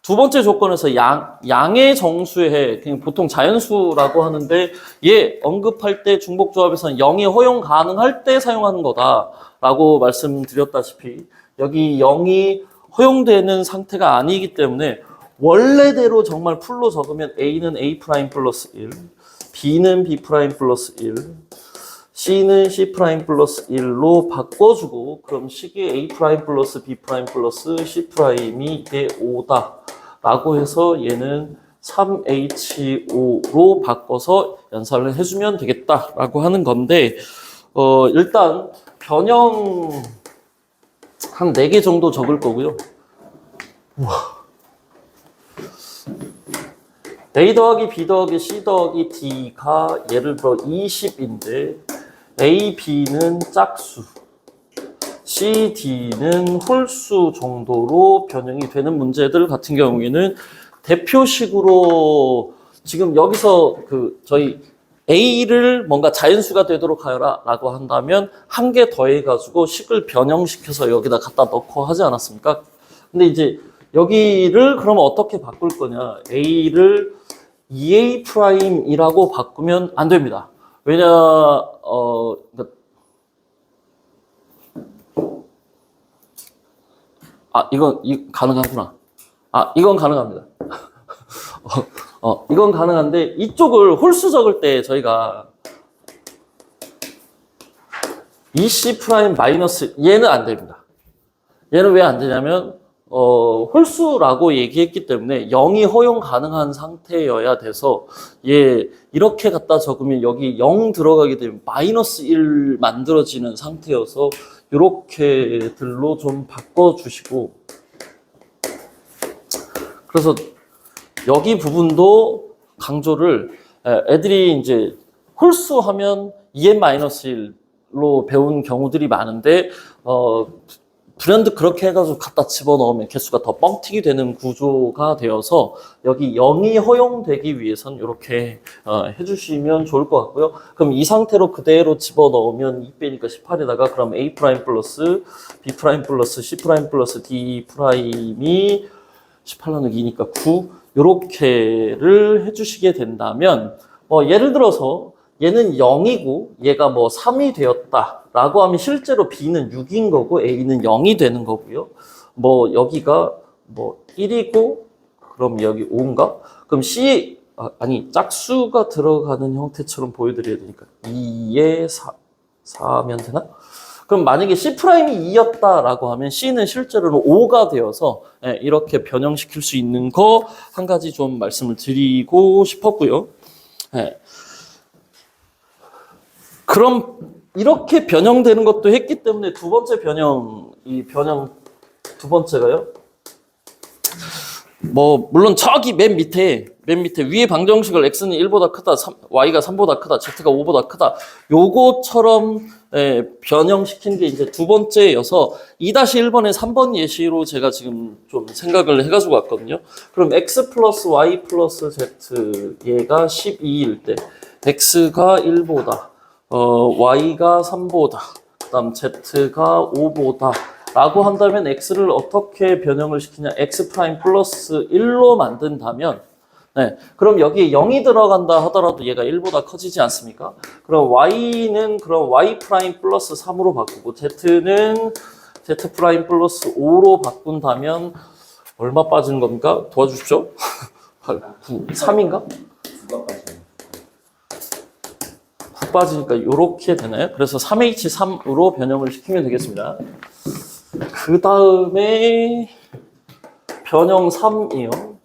두 번째 조건에서 양의 정수에 그냥 보통 자연수라고 하는데 얘 언급할 때 중복조합에서는 0이 허용 가능할 때 사용하는 거다라고 말씀드렸다시피 여기 0이 허용되는 상태가 아니기 때문에 원래대로 정말 풀로 적으면 A는 A' 플러스 1, B는 B' 플러스 1, C는 C' 플러스 1로 바꿔주고 그럼 식이 A' 플러스 B' 플러스 C'이 이게 5다 라고 해서 얘는 3H5로 바꿔서 연산을 해주면 되겠다 라고 하는 건데 일단 변형 한 4개 정도 적을 거고요. 우와. A 더하기 B 더하기 C 더하기 D가 예를 들어 20인데 A, B는 짝수, C, D는 홀수 정도로 변형이 되는 문제들 같은 경우에는 대표식으로 지금 여기서 저희 A를 뭔가 자연수가 되도록 하여라 라고 한다면 한 개 더해가지고 식을 변형시켜서 여기다 갖다 넣고 하지 않았습니까? 근데 이제 여기를 그러면 어떻게 바꿀 거냐. A를 2A'이라고 바꾸면 안 됩니다. 왜냐, 이건 가능하구나. 이건 가능합니다. 이건 가능한데, 이쪽을 홀수 적을 때 저희가 EC' 마이너스, 얘는 안 됩니다. 얘는 왜 안 되냐면, 홀수라고 얘기했기 때문에 0이 허용 가능한 상태여야 돼서 얘 이렇게 갖다 적으면 여기 0 들어가게 되면 마이너스 1 만들어지는 상태여서 이렇게들로 좀 바꿔주시고 그래서 여기 부분도 강조를 애들이 이제 홀수 하면 2n-1로 배운 경우들이 많은데 불현듯 그렇게 해가지고 갖다 집어넣으면 개수가 더 뻥튀기 되는 구조가 되어서 여기 0이 허용되기 위해선 이렇게 해주시면 좋을 것 같고요. 그럼 이 상태로 그대로 집어넣으면 2 빼니까 18에다가 그럼 A' 플러스 B' 플러스 C' 플러스 D' 18 나누기 2니까 9 요렇게를 해주시게 된다면 예를 들어서 얘는 0이고 얘가 3이 되었다 라고 하면 실제로 B는 6인 거고 A는 0이 되는 거고요. 여기가 1이고 그럼 여기 5인가? 그럼 C 짝수가 들어가는 형태처럼 보여드려야 되니까 2에 4하면 되나? 그럼 만약에 C'이 2였다라고 하면 C는 실제로는 5가 되어서 이렇게 변형시킬 수 있는 거 한 가지 좀 말씀을 드리고 싶었고요. 그럼 이렇게 변형되는 것도 했기 때문에 두 번째 변형, 두 번째가요. 물론 저기 맨 밑에 위에 방정식을 x는 1보다 크다, y가 3보다 크다, z가 5보다 크다. 요거처럼 변형시킨 게 이제 두 번째여서 2-1번에 3번 예시로 제가 지금 좀 생각을 해가지고 왔거든요. 그럼 x 플러스 y 플러스 z 얘가 12일 때 x가 1보다 y가 3보다, 그 다음 z가 5보다 라고 한다면 x를 어떻게 변형을 시키냐. x 프라임 플러스 1로 만든다면 그럼 여기에 0이 들어간다 하더라도 얘가 1보다 커지지 않습니까? 그럼 y는 그럼 y 프라임 플러스 3으로 바꾸고 z는 z 프라임 플러스 5로 바꾼다면 얼마 빠지는 겁니까? 도와주십시오. 8, 9, 3인가? 9가 빠지네. 9 빠지니까 이렇게 되나요? 그래서 3H3으로 변형을 시키면 되겠습니다. 그 다음에 변형 3이요.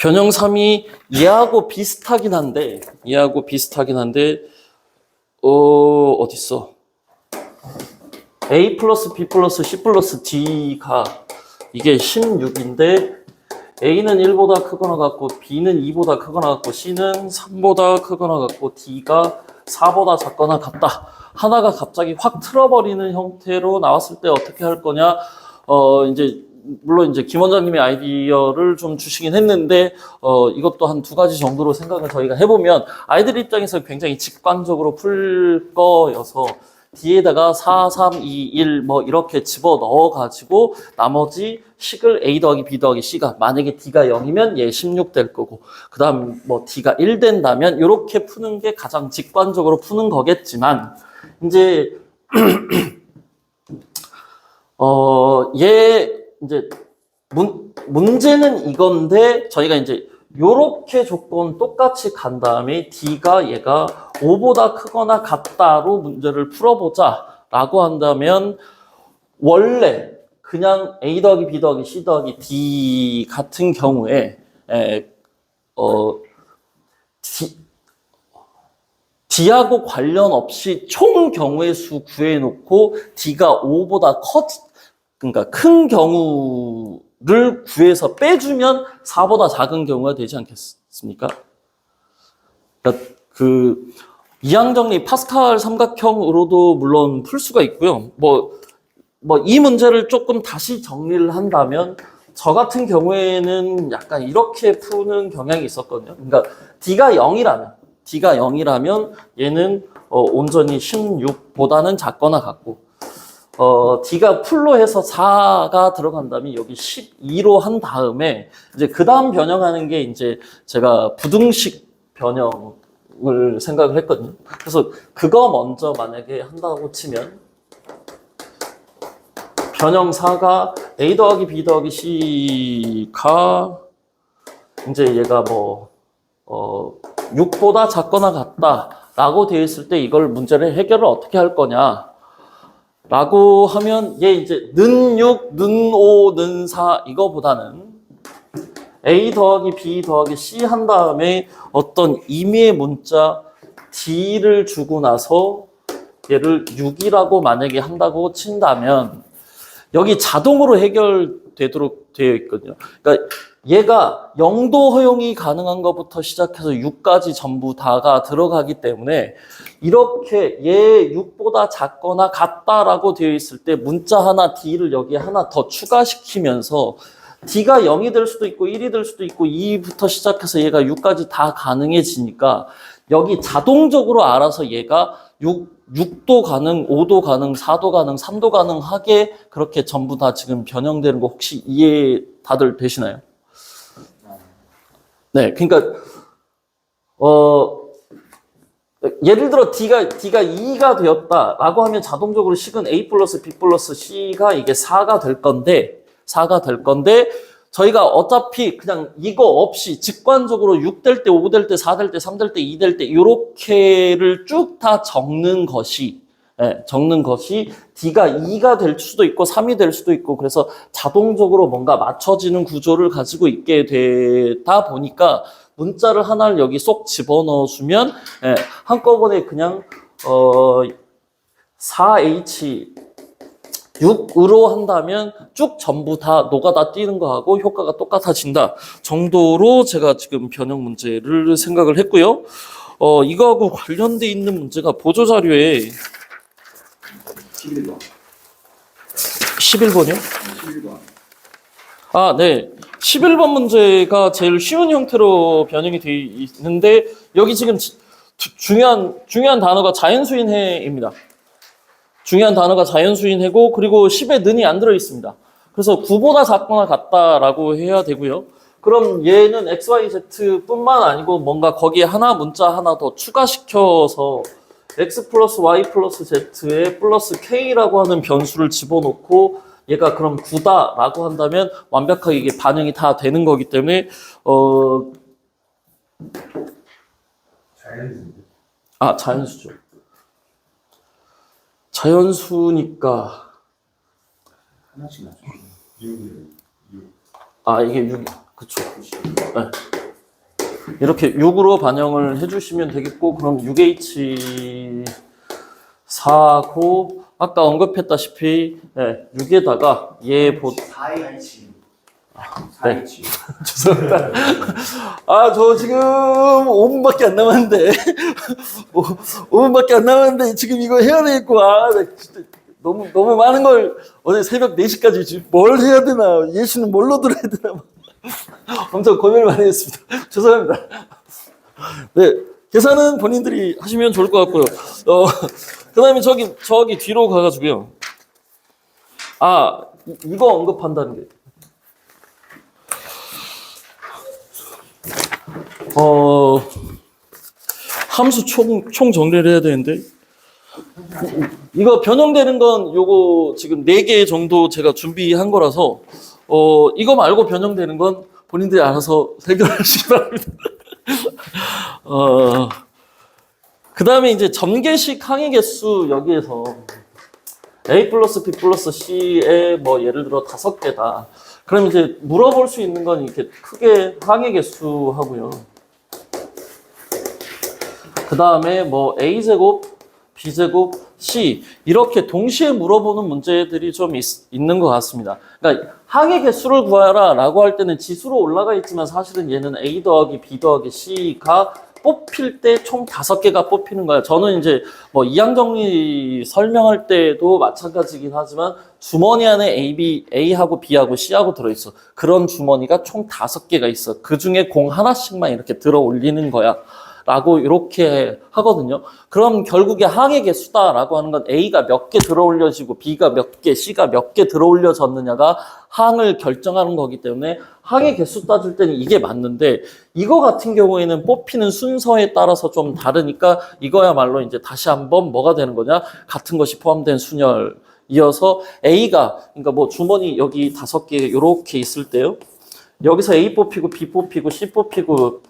변형 3이 얘하고 비슷하긴 한데 어딨어? A 플러스 B 플러스 C 플러스 D가 이게 16인데 A는 1보다 크거나 같고 B는 2보다 크거나 같고 C는 3보다 크거나 같고 D가 4보다 작거나 같다. 하나가 갑자기 확 틀어버리는 형태로 나왔을 때 어떻게 할 거냐? 이제 물론 이제 김 원장님의 아이디어를 좀 주시긴 했는데 이것도 한 두 가지 정도로 생각을 저희가 해보면 아이들 입장에서 굉장히 직관적으로 풀 거여서 D에다가 4, 3, 2, 1 뭐 이렇게 집어 넣어가지고 나머지 식을 A 더하기 B 더하기 C가 만약에 D가 0이면 얘 16 될 거고 그 다음 뭐 D가 1 된다면 이렇게 푸는 게 가장 직관적으로 푸는 거겠지만 이제 얘 이제 문제는 이건데 저희가 이제 요렇게 조건 똑같이 간 다음에 D가 얘가 5보다 크거나 같다로 문제를 풀어보자 라고 한다면 원래 그냥 A 더하기 B 더하기 C 더하기 D 같은 경우에 D하고 관련 없이 총 경우의 수 구해놓고 D가 5보다 그러니까 큰 경우를 구해서 빼주면 4보다 작은 경우가 되지 않겠습니까? 그러니까 그 이항정리 파스칼 삼각형으로도 물론 풀 수가 있고요. 뭐 이 문제를 조금 다시 정리를 한다면 저 같은 경우에는 약간 이렇게 푸는 경향이 있었거든요. 그러니까 D가 0이라면 얘는 온전히 16보다는 작거나 같고 D가 풀로 해서 4가 들어간다면 여기 12로 한 다음에 이제 그 다음 변형하는 게 이제 제가 부등식 변형을 생각을 했거든요. 그래서 그거 먼저 만약에 한다고 치면 변형 4가 A 더하기 B 더하기 C가 이제 얘가 6보다 작거나 같다라고 되어 있을 때 이걸 문제를 해결을 어떻게 할 거냐? 라고 하면 얘 이제 는 6, 는 5, 는 4 이거보다는 A 더하기 B 더하기 C 한 다음에 어떤 임의의 문자 D를 주고 나서 얘를 6이라고 만약에 한다고 친다면 여기 자동으로 해결되도록 되어 있거든요. 그러니까 얘가 0도 허용이 가능한 것부터 시작해서 6까지 전부 다가 들어가기 때문에 이렇게 얘 6보다 작거나 같다라고 되어 있을 때 문자 하나 D를 여기에 하나 더 추가시키면서 D가 0이 될 수도 있고 1이 될 수도 있고 2부터 시작해서 얘가 6까지 다 가능해지니까 여기 자동적으로 알아서 얘가 6도 가능, 5도 가능, 4도 가능, 3도 가능하게 그렇게 전부 다 지금 변형되는 거 혹시 이해 다들 되시나요? 네, 그러니까 예를 들어 D가 2가 되었다라고 하면 자동적으로 식은 A 플러스 B 플러스 C가 이게 4가 될 건데 저희가 어차피 그냥 이거 없이 직관적으로 6 될 때, 5 될 때, 4 될 때, 3 될 때, 2 될 때 요렇게를 쭉 다 적는 것이 D가 2가 될 수도 있고 3이 될 수도 있고 그래서 자동적으로 뭔가 맞춰지는 구조를 가지고 있게 되다 보니까 문자를 하나를 여기 쏙 집어넣어주면 한꺼번에 그냥 4H 6으로 한다면 쭉 전부 다 노가다 뛰는 거하고 효과가 똑같아진다 정도로 제가 지금 변형 문제를 생각을 했고요. 이거하고 관련돼 있는 문제가 보조자료에 11번. 11번이요? 11번. 아, 네. 11번 문제가 제일 쉬운 형태로 변형이 되어 있는데 여기 지금 중요한 단어가 자연수인해입니다. 중요한 단어가 자연수인해고 그리고 10에 는이 안 들어 있습니다. 그래서 9보다 작거나 같다라고 해야 되고요. 그럼 얘는 XYZ 뿐만 아니고 뭔가 거기에 문자 하나 더 추가시켜서 X 플러스 Y 플러스 Z에 플러스 K라고 하는 변수를 집어넣고 얘가 그럼 9다라고 한다면 완벽하게 이게 반영이 다 되는 거기 때문에 자연스럽게. 자연수죠. 자연수니까 하나씩 맞춰. 6. 이게 6 그쵸. 네. 이렇게 6으로 반영을 해주시면 되겠고, 그럼 6H4고, 아까 언급했다시피, 네, 6에다가 얘 4H. 네. 4H. 죄송합니다. 저 지금 5분밖에 안 남았는데, 5분밖에 안 남았는데, 지금 이거 해야 되겠고, 나 진짜 너무 많은 걸 어제 새벽 4시까지 지금 뭘 해야 되나, 예시는 뭘로 들어야 되나, 엄청 고민을 많이 했습니다. 죄송합니다. 네, 계산은 본인들이 하시면 좋을 것 같고요. 그 다음에 저기 뒤로 가가지고요. 이거 언급한다는 게. 함수 총 정리를 해야 되는데, 이거 변형되는 건 요거 지금 4개 정도 제가 준비한 거라서, 이거 말고 변형되는 건 본인들이 알아서 해결하시기 바랍니다. 그 다음에 이제 전개식 항의 개수 여기에서 A 플러스 B 플러스 C의 뭐 예를 들어 5개다. 그럼 이제 물어볼 수 있는 건 이렇게 크게 항의 개수 하고요. 그 다음에 뭐 A제곱, B제곱, C 이렇게 동시에 물어보는 문제들이 좀 있는 것 같습니다. 그러니까 항의 개수를 구하라 라고 할 때는 지수로 올라가 있지만 사실은 얘는 A 더하기 B 더하기 C가 뽑힐 때 총 5개가 뽑히는 거예요. 저는 이제 뭐 이항정리 설명할 때도 마찬가지긴 하지만 주머니 안에 A하고 B하고 C하고 들어있어. 그런 주머니가 총 5개가 있어. 그 중에 공 하나씩만 이렇게 들어 올리는 거야. 라고 이렇게 하거든요. 그럼 결국에 항의 개수다라고 하는 건 A가 몇 개 들어 올려지고 B가 몇 개, C가 몇 개 들어 올려졌느냐가 항을 결정하는 거기 때문에 항의 개수 따질 때는 이게 맞는데 이거 같은 경우에는 뽑히는 순서에 따라서 좀 다르니까 이거야말로 이제 다시 한번 뭐가 되는 거냐? 같은 것이 포함된 순열 이어서 A가 그러니까 뭐 주머니 여기 5개 이렇게 있을 때요. 여기서 A 뽑히고 B 뽑히고 C 뽑히고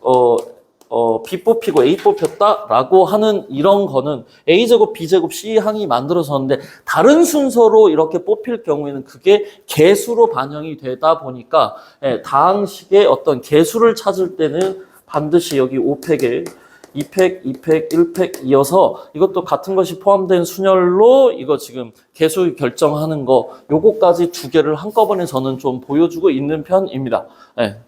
B 뽑히고 A 뽑혔다라고 하는 이런 거는 A제곱, B제곱, C 항이 만들어졌는데 다른 순서로 이렇게 뽑힐 경우에는 그게 개수로 반영이 되다 보니까 다항식의 어떤 개수를 찾을 때는 반드시 여기 5팩에 2팩, 2팩, 1팩 이어서 이것도 같은 것이 포함된 순열로 이거 지금 개수 결정하는 거 요거까지 2개를 한꺼번에 저는 좀 보여주고 있는 편입니다. 네.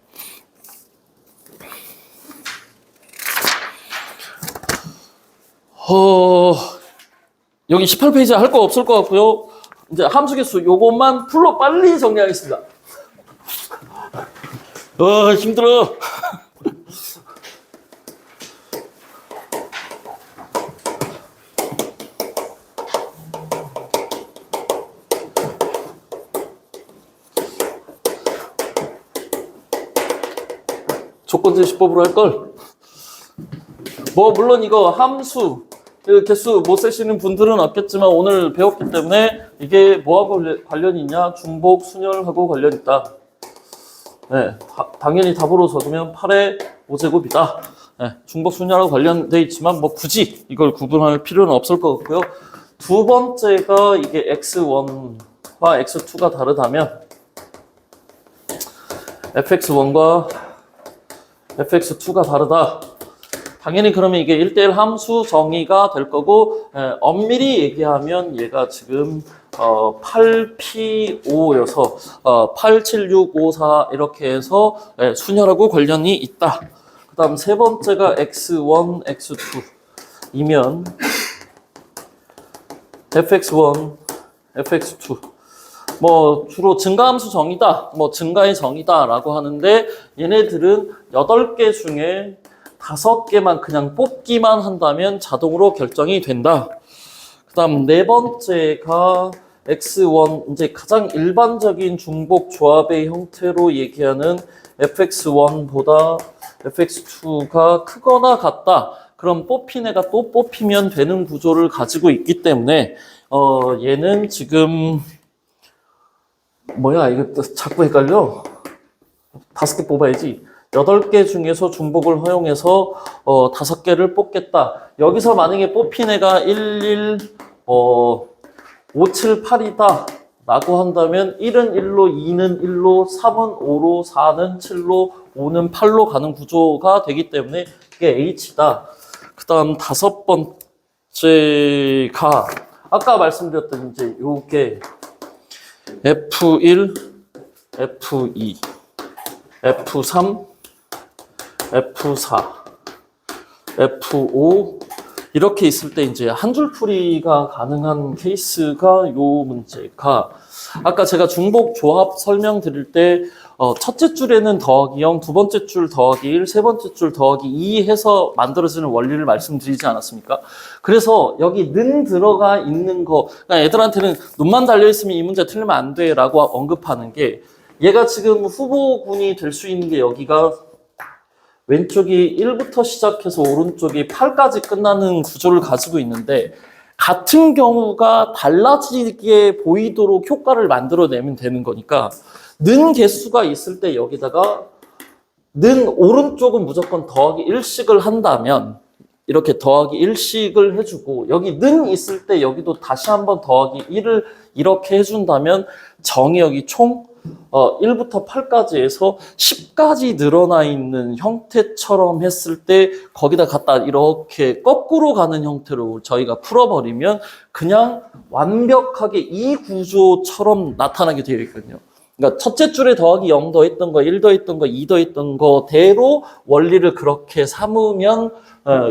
여기 18페이지 할 거 없을 것 같고요. 이제 함수 개수 요것만 풀로 빨리 정리하겠습니다. 힘들어. 조건제시법으로 할 걸. 뭐 물론 이거 함수 개수 못 세시는 분들은 없겠지만 오늘 배웠기 때문에 이게 뭐하고 관련이 있냐? 중복 순열하고 관련 있다. 네, 당연히 답으로 적으면 8의 5제곱이다. 네, 중복 순열하고 관련돼 있지만 뭐 굳이 이걸 구분할 필요는 없을 것 같고요. 두 번째가 이게 x1과 x2가 다르다면 fx1과 fx2가 다르다. 당연히 그러면 이게 1대1 함수 정의가 될 거고 엄밀히 얘기하면 얘가 지금 8P5여서 87654 이렇게 해서 순열하고 관련이 있다. 그 다음 세 번째가 X1, X2이면 fx1, fx2 뭐 주로 증가함수 정의다, 뭐 증가의 정의다라고 하는데 얘네들은 8개 중에 5개만 그냥 뽑기만 한다면 자동으로 결정이 된다. 그 다음 네 번째가 X1, 이제 가장 일반적인 중복 조합의 형태로 얘기하는 fx1보다 fx2가 크거나 같다. 그럼 뽑힌 애가 또 뽑히면 되는 구조를 가지고 있기 때문에 얘는 지금 뭐야 이거 자꾸 헷갈려. 5개 뽑아야지. 8개 중에서 중복을 허용해서 5개를 뽑겠다. 여기서 만약에 뽑힌 애가 1, 1, 5, 7, 8이다 라고 한다면 1은 1로, 2는 1로, 3은 5로, 4는 7로, 5는 8로 가는 구조가 되기 때문에 이게 H다. 그 다음 다섯 번째가 아까 말씀드렸던 이제 요게 F1, F2, F3, F4, F5 이렇게 있을 때 이제 한 줄 풀이가 가능한 케이스가 요 문제가 아까 제가 중복 조합 설명드릴 때 첫째 줄에는 더하기 0, 두 번째 줄 더하기 1, 세 번째 줄 더하기 2 해서 만들어지는 원리를 말씀드리지 않았습니까? 그래서 여기 는 들어가 있는 거 그러니까 애들한테는 눈만 달려있으면 이 문제 틀리면 안 돼 라고 언급하는 게 얘가 지금 후보군이 될 수 있는 게 여기가 왼쪽이 1부터 시작해서 오른쪽이 8까지 끝나는 구조를 가지고 있는데 같은 경우가 달라지게 보이도록 효과를 만들어내면 되는 거니까 는 개수가 있을 때 여기다가 는 오른쪽은 무조건 더하기 1씩을 한다면 이렇게 더하기 1씩을 해주고 여기 는 있을 때 여기도 다시 한번 더하기 1을 이렇게 해준다면 정의역이 총 1부터 8까지 해서 10까지 늘어나 있는 형태처럼 했을 때 거기다 갖다 이렇게 거꾸로 가는 형태로 저희가 풀어버리면 그냥 완벽하게 이 구조처럼 나타나게 되어 있거든요. 그러니까 첫째 줄에 더하기 0 더했던 거, 1 더했던 거, 2 더했던 거대로 원리를 그렇게 삼으면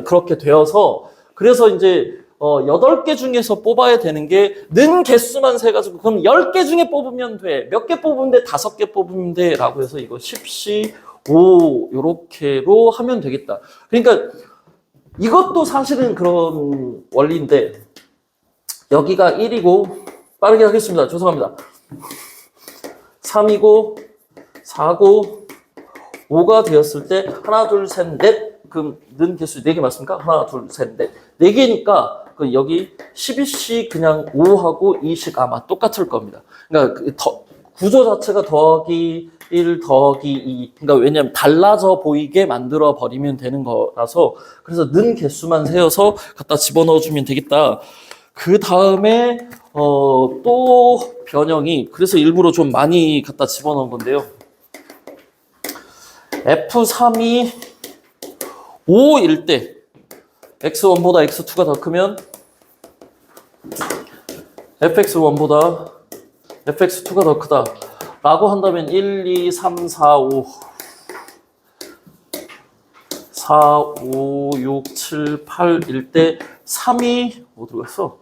그렇게 되어서 그래서 이제 8개 중에서 뽑아야 되는 게 는 개수만 세가지고 그럼 10개 중에 뽑으면 돼. 몇 개 뽑으면 돼? 5개 뽑으면 돼. 라고 해서 이거 10시 5 요렇게로 하면 되겠다. 그러니까 이것도 사실은 그런 원리인데 여기가 1이고 빠르게 하겠습니다. 죄송합니다. 3이고 4고 5가 되었을 때 하나 둘 셋 넷 그럼 는 개수 4개 맞습니까? 하나 둘 셋 넷 4개니까 그 여기 12씩 그냥 5하고 2씩 아마 똑같을 겁니다. 그러니까 구조 자체가 더하기 1 더하기 2 그러니까 왜냐면 달라져 보이게 만들어 버리면 되는 거라서 그래서 는 개수만 세어서 갖다 집어넣어 주면 되겠다. 그 다음에 또 변형이 그래서 일부러 좀 많이 갖다 집어넣은 건데요. F3이 5일 때 x1보다 x2가 더 크면 fx1보다 fx2가 더 크다 라고 한다면 1, 2, 3, 4, 5 4, 5, 6, 7, 8일 때 3이 어디로 갔어?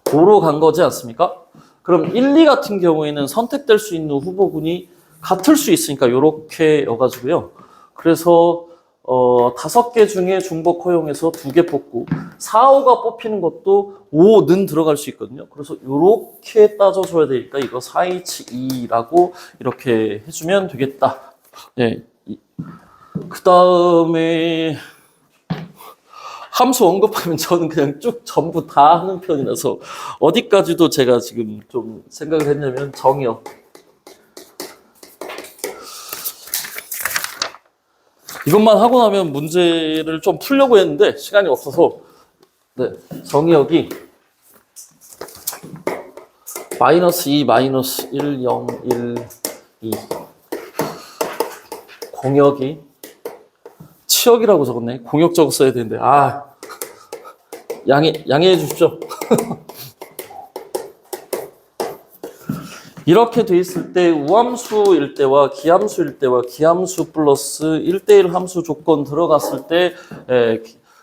5로 간 거지 않습니까? 그럼 1, 2 같은 경우에는 선택될 수 있는 후보군이 같을 수 있으니까 이렇게 여가지고요. 그래서 5개 중에 중복 허용해서 2개 뽑고 4, 5가 뽑히는 것도 5는 들어갈 수 있거든요. 그래서 이렇게 따져줘야 되니까 이거 4H2라고 이렇게 해주면 되겠다. 네. 그 다음에 함수 언급하면 저는 그냥 쭉 전부 다 하는 편이라서 어디까지도 제가 지금 좀 생각을 했냐면 정의역 이것만 하고 나면 문제를 좀 풀려고 했는데 시간이 없어서 네, 정의역이 -2, -1, 0, 1, 2 공역이 치역이라고 적었네. 공역 적었어야 되는데 양해해 주십시오. 이렇게 돼 있을 때 우함수일 때와 기함수일 때와 기함수 플러스 1대1 함수 조건 들어갔을 때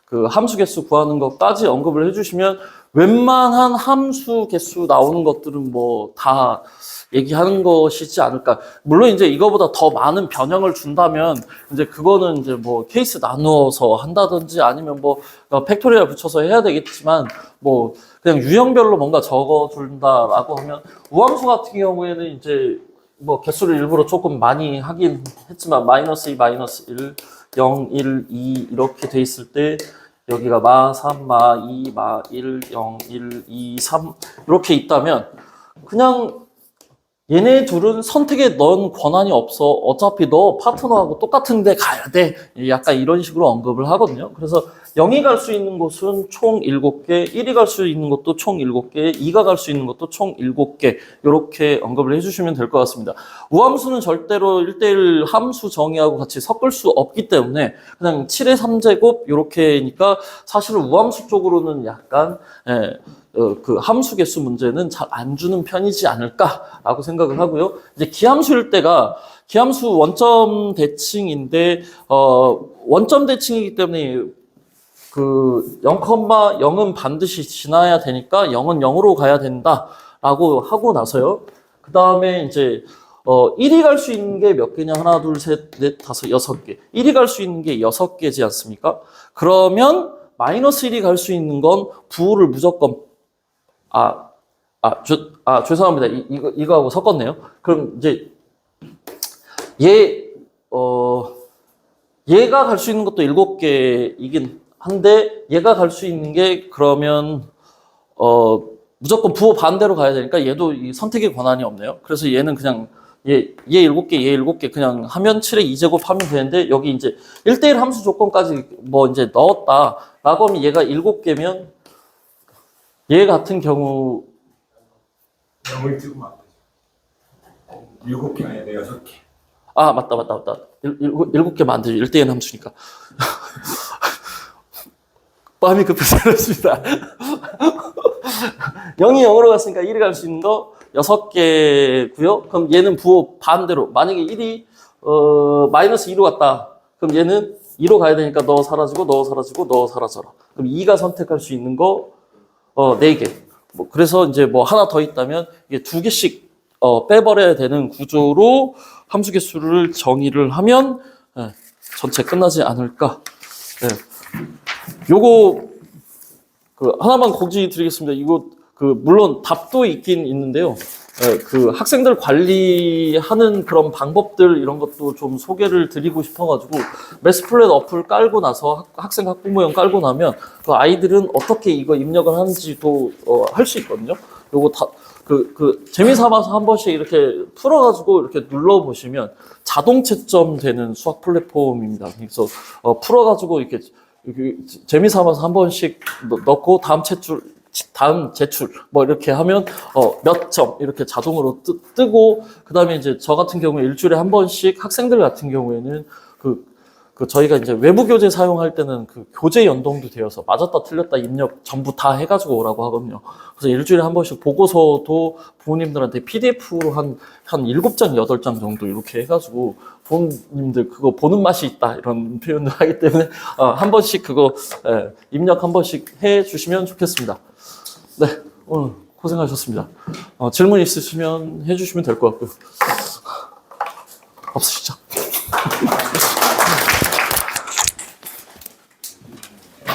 그 함수 개수 구하는 것까지 언급을 해주시면 웬만한 함수 개수 나오는 것들은 뭐 다 얘기하는 것이지 않을까. 물론 이제 이거보다 더 많은 변형을 준다면 이제 그거는 이제 뭐 케이스 나누어서 한다든지 아니면 뭐 팩토리얼 붙여서 해야 되겠지만 뭐 그냥 유형별로 뭔가 적어준다라고 하면 우함수 같은 경우에는 이제 뭐 개수를 일부러 조금 많이 하긴 했지만 -2, -1, 0, 1, 2 이렇게 돼 있을 때 여기가 마3, 마2, 마1, 0, 1, 2, 3 이렇게 있다면 그냥 얘네 둘은 선택에 넌 권한이 없어. 어차피 너 파트너하고 똑같은 데 가야 돼. 약간 이런 식으로 언급을 하거든요. 그래서 0이 갈 수 있는 곳은 총 7개, 1이 갈 수 있는 것도 총 7개, 2가 갈 수 있는 것도 총 7개 이렇게 언급을 해주시면 될 것 같습니다. 우함수는 절대로 1대1 함수 정의하고 같이 섞을 수 없기 때문에 그냥 7의 3제곱 이렇게니까 사실은 우함수 쪽으로는 약간 그 함수 개수 문제는 잘 안 주는 편이지 않을까라고 생각을 하고요. 이제 기함수일 때가 기함수 원점 대칭인데 원점 대칭이기 때문에 그 0,0은 반드시 지나야 되니까 0은 0으로 가야 된다라고 하고 나서요. 그 다음에 이제 1이 갈 수 있는 게 몇 개냐? 하나, 둘, 셋, 넷, 다섯, 6개. 1이 갈 수 있는 게 6개지 않습니까? 그러면 마이너스 1이 갈 수 있는 건 부호를 무조건 죄송합니다. 이거하고 섞었네요. 그럼 이제 얘가 갈 수 있는 것도 7개이긴 한데 얘가 갈 수 있는 게 그러면 무조건 부호 반대로 가야 되니까 얘도 이 선택의 권한이 없네요. 그래서 얘는 그냥 얘 7개, 얘 7개 그냥 하면 7의 2제곱 하면 되는데 여기 이제 1대1 함수 조건까지 뭐 이제 넣었다라고 하면 얘가 7개면 얘 같은 경우 0을 찍으면 안 되죠. 7개 아니라 6개. 아, 맞다. 7개만 안 되죠. 1대1 함수니까. 마음이 급해서 그렇습니다. 0이 0으로 갔으니까 1이 갈 수 있는 거 6개고요. 그럼 얘는 부호 반대로. 만약에 1이 마이너스 2로 갔다. 그럼 얘는 2로 가야 되니까 너 사라지고 너 사라지고 너 사라져라. 그럼 2가 선택할 수 있는 거 4개. 뭐 그래서 이제 뭐 하나 더 있다면 이게 2개씩 빼버려야 되는 구조로 함수 개수를 정의를 하면 전체 끝나지 않을까. 요거 그 하나만 공지 드리겠습니다. 이거 그 물론 답도 있긴 있는데요. 그 학생들 관리하는 그런 방법들 이런 것도 좀 소개를 드리고 싶어가지고 매스플랫 어플 깔고 나서 학생 학부모형 깔고 나면 그 아이들은 어떻게 이거 입력을 하는지도 할 수 있거든요. 요거 다 재미삼아서 한 번씩 이렇게 풀어가지고 이렇게 눌러보시면 자동 채점 되는 수학 플랫폼입니다. 그래서 풀어가지고 이렇게 재미삼아서 한 번씩 넣고 다음 제출 뭐 이렇게 하면 몇 점 이렇게 자동으로 뜨고 그다음에 이제 저 같은 경우에 일주일에 한 번씩 학생들 같은 경우에는 저희가 이제 외부 교재 사용할 때는 그 교재 연동도 되어서 맞았다 틀렸다 입력 전부 다 해가지고 오라고 하거든요. 그래서 일주일에 한 번씩 보고서도 부모님들한테 PDF로 한 7장, 8장 정도 이렇게 해가지고 부모님들 그거 보는 맛이 있다 이런 표현을 하기 때문에 한 번씩 그거 입력 한 번씩 해 주시면 좋겠습니다. 네, 오늘 고생하셨습니다. 질문 있으시면 해주시면 될 것 같고요. 없으시죠?